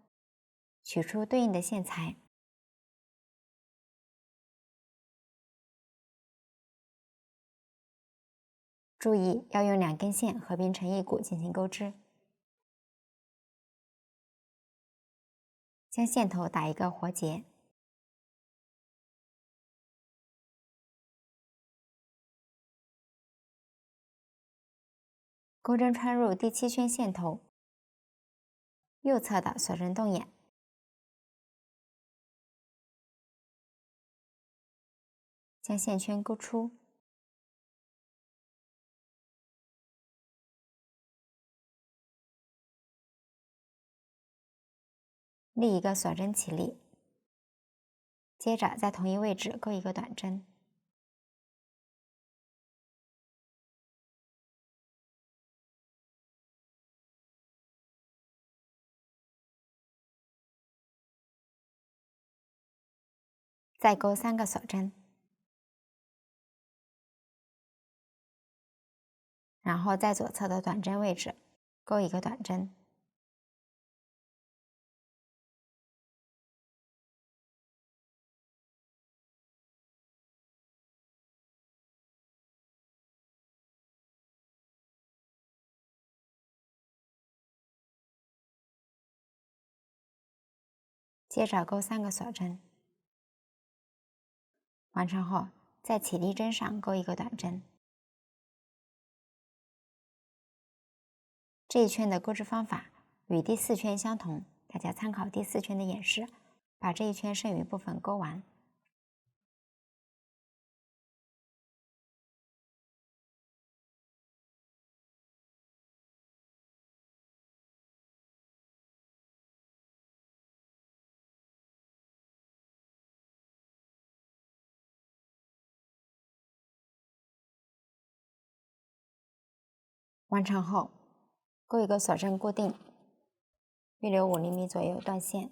取出对应的线材。注意要用2根线合并成一股进行钩织，将线头打一个活结，钩针穿入第7圈线头右侧的锁针动眼，将线圈钩出，立一个锁针起立，接着在同一位置钩一个短针，再钩3个锁针，然后在左侧的短针位置钩一个短针。接着钩3个锁针，完成后在起立针上钩一个短针。这一圈的钩织方法与第4圈相同，大家参考第4圈的演示，把这一圈剩余部分钩完。完成后，钩一个锁针固定，预留5厘米左右断线。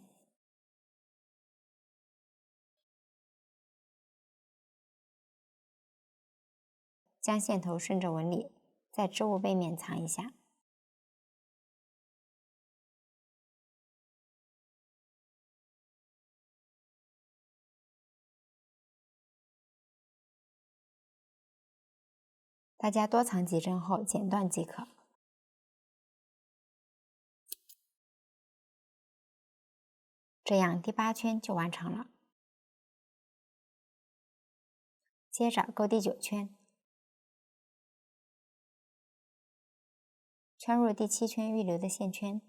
将线头顺着纹理在织物背面藏一下。大家多藏几针后剪断即可。这样第8圈就完成了。接着钩第9圈，圈入第7圈预留的线圈，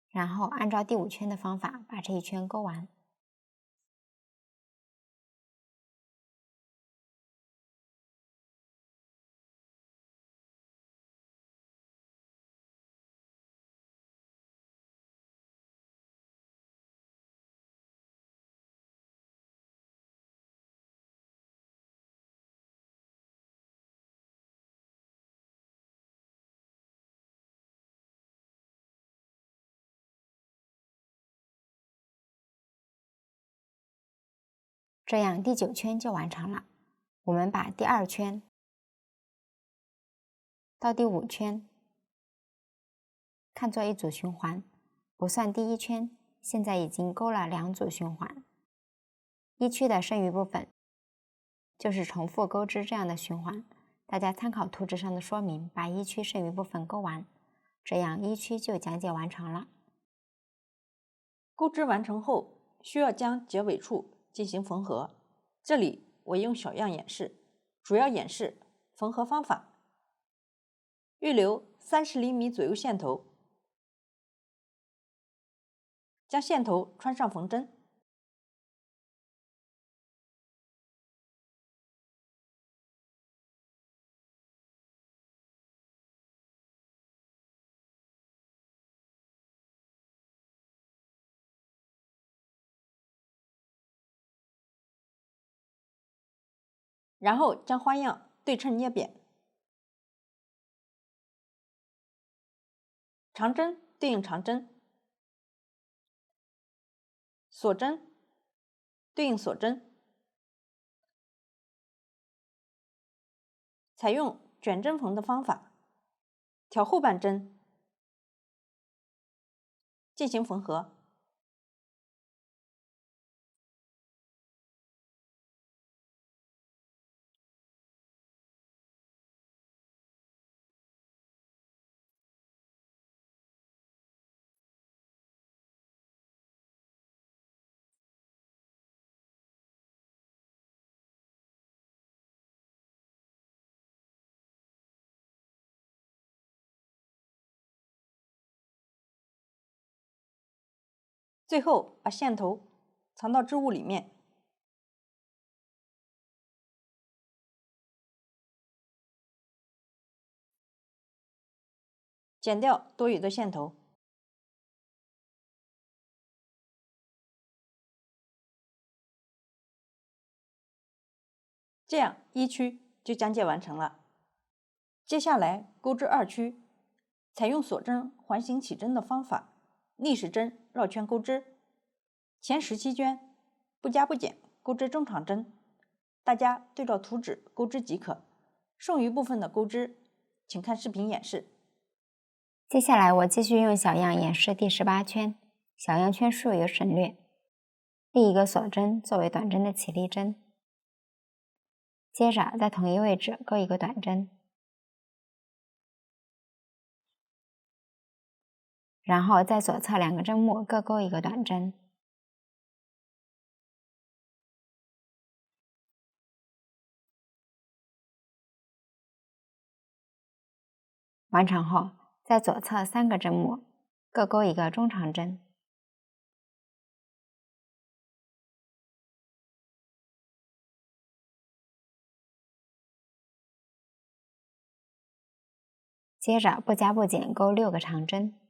然后按照第5圈的方法把这一圈钩完。这样第9圈就完成了。我们把第2圈到第5圈看作一组循环，不算第1圈，现在已经钩了2组循环。1区的剩余部分就是重复钩织这样的循环，大家参考图纸上的说明，把1区剩余部分钩完，这样1区就讲解完成了。钩织完成后，需要将结尾处进行缝合，这里我用小样演示，主要演示缝合方法。预留30厘米左右线头，将线头穿上缝针，然后将花样对称捏扁，长针对应长针，锁针对应锁针，采用卷针缝的方法，挑后半针进行缝合。最后把线头藏到织物里面，剪掉多余的线头。这样1区就讲解完成了。接下来钩织2区，采用锁针环形起针的方法，逆时针绕圈钩织，前17圈不加不减钩织中长针，大家对照图纸钩织即可。剩余部分的钩织，请看视频演示。接下来我继续用小样演示第18圈，小样圈数有省略。第一个锁针作为短针的起立针，接着在同一位置钩一个短针，然后在左侧2个针目各钩一个短针。完成后，在左侧3个针目各钩一个中长针。接着不加不减钩6个长针。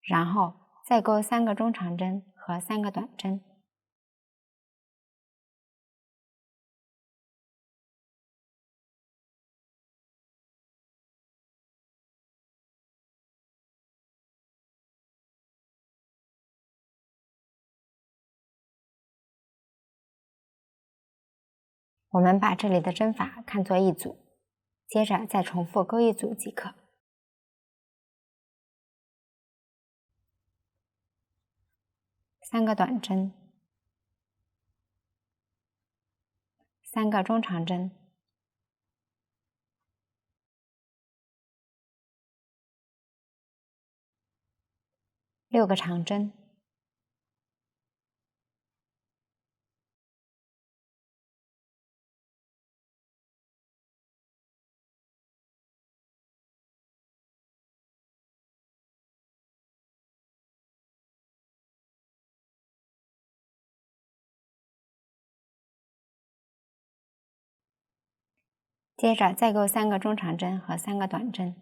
然后再钩3个中长针和3个短针。我们把这里的针法看作一组，接着再重复钩一组即可。3个短针，3个中长针，6个长针。接着再钩3个中长针和3个短针。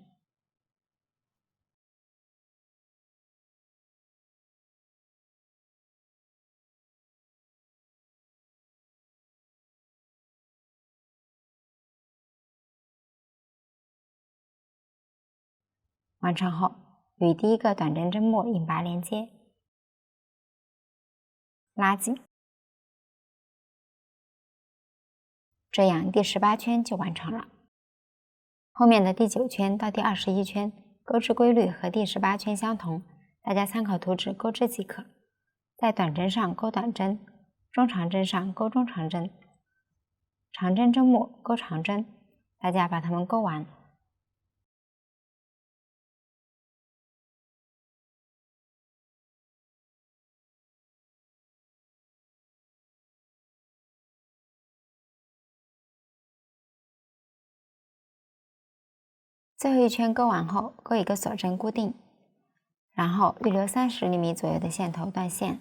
完成后，与第一个短针针目引拔连接，拉紧，这样第18圈就完成了。后面的第9圈到第21圈钩织规律和第18圈相同，大家参考图纸钩织即可。在短针上钩短针，中长针上钩中长针，长针针目钩长针，大家把它们钩完。最后一圈钩完后，钩一个锁针固定，然后预留30厘米左右的线头断线。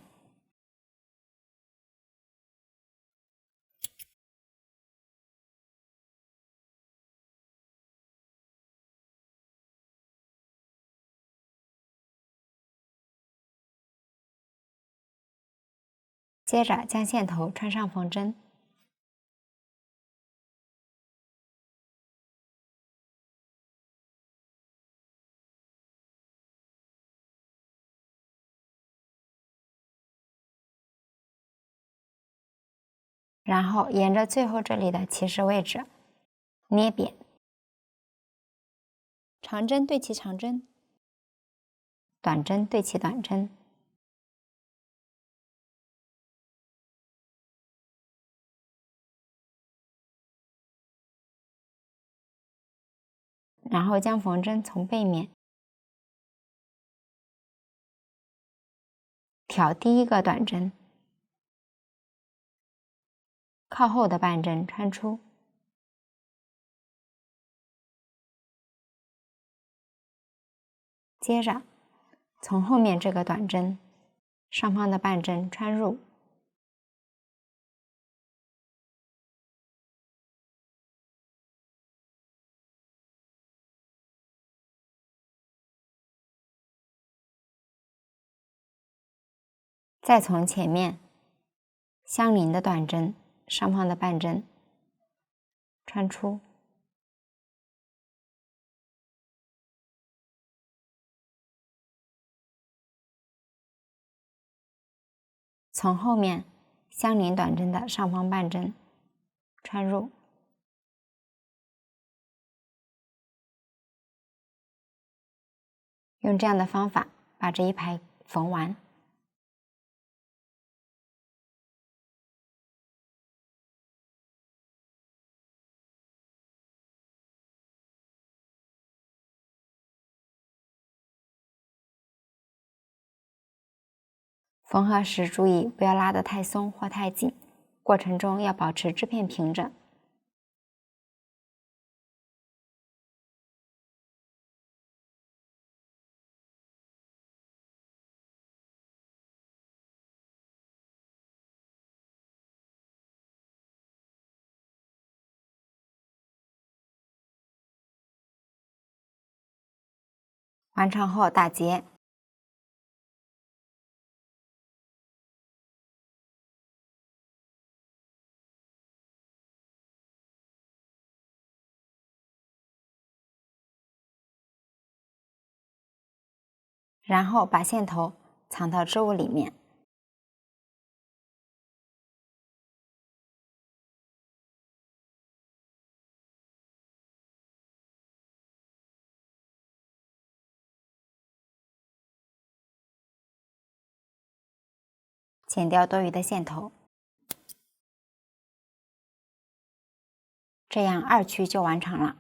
接着将线头穿上缝针，然后沿着最后这里的起始位置捏扁，长针对齐长针，短针对齐短针，然后将缝针从背面挑第一个短针，靠后的半针穿出，接着从后面这个短针上方的半针穿入，再从前面相邻的短针上方的半针穿出，从后面相邻短针的上方半针穿入。用这样的方法把这一排缝完。缝合时注意不要拉得太松或太紧，过程中要保持织片平整。完成后打结。然后把线头藏到织物里面。剪掉多余的线头，这样2区就完成了。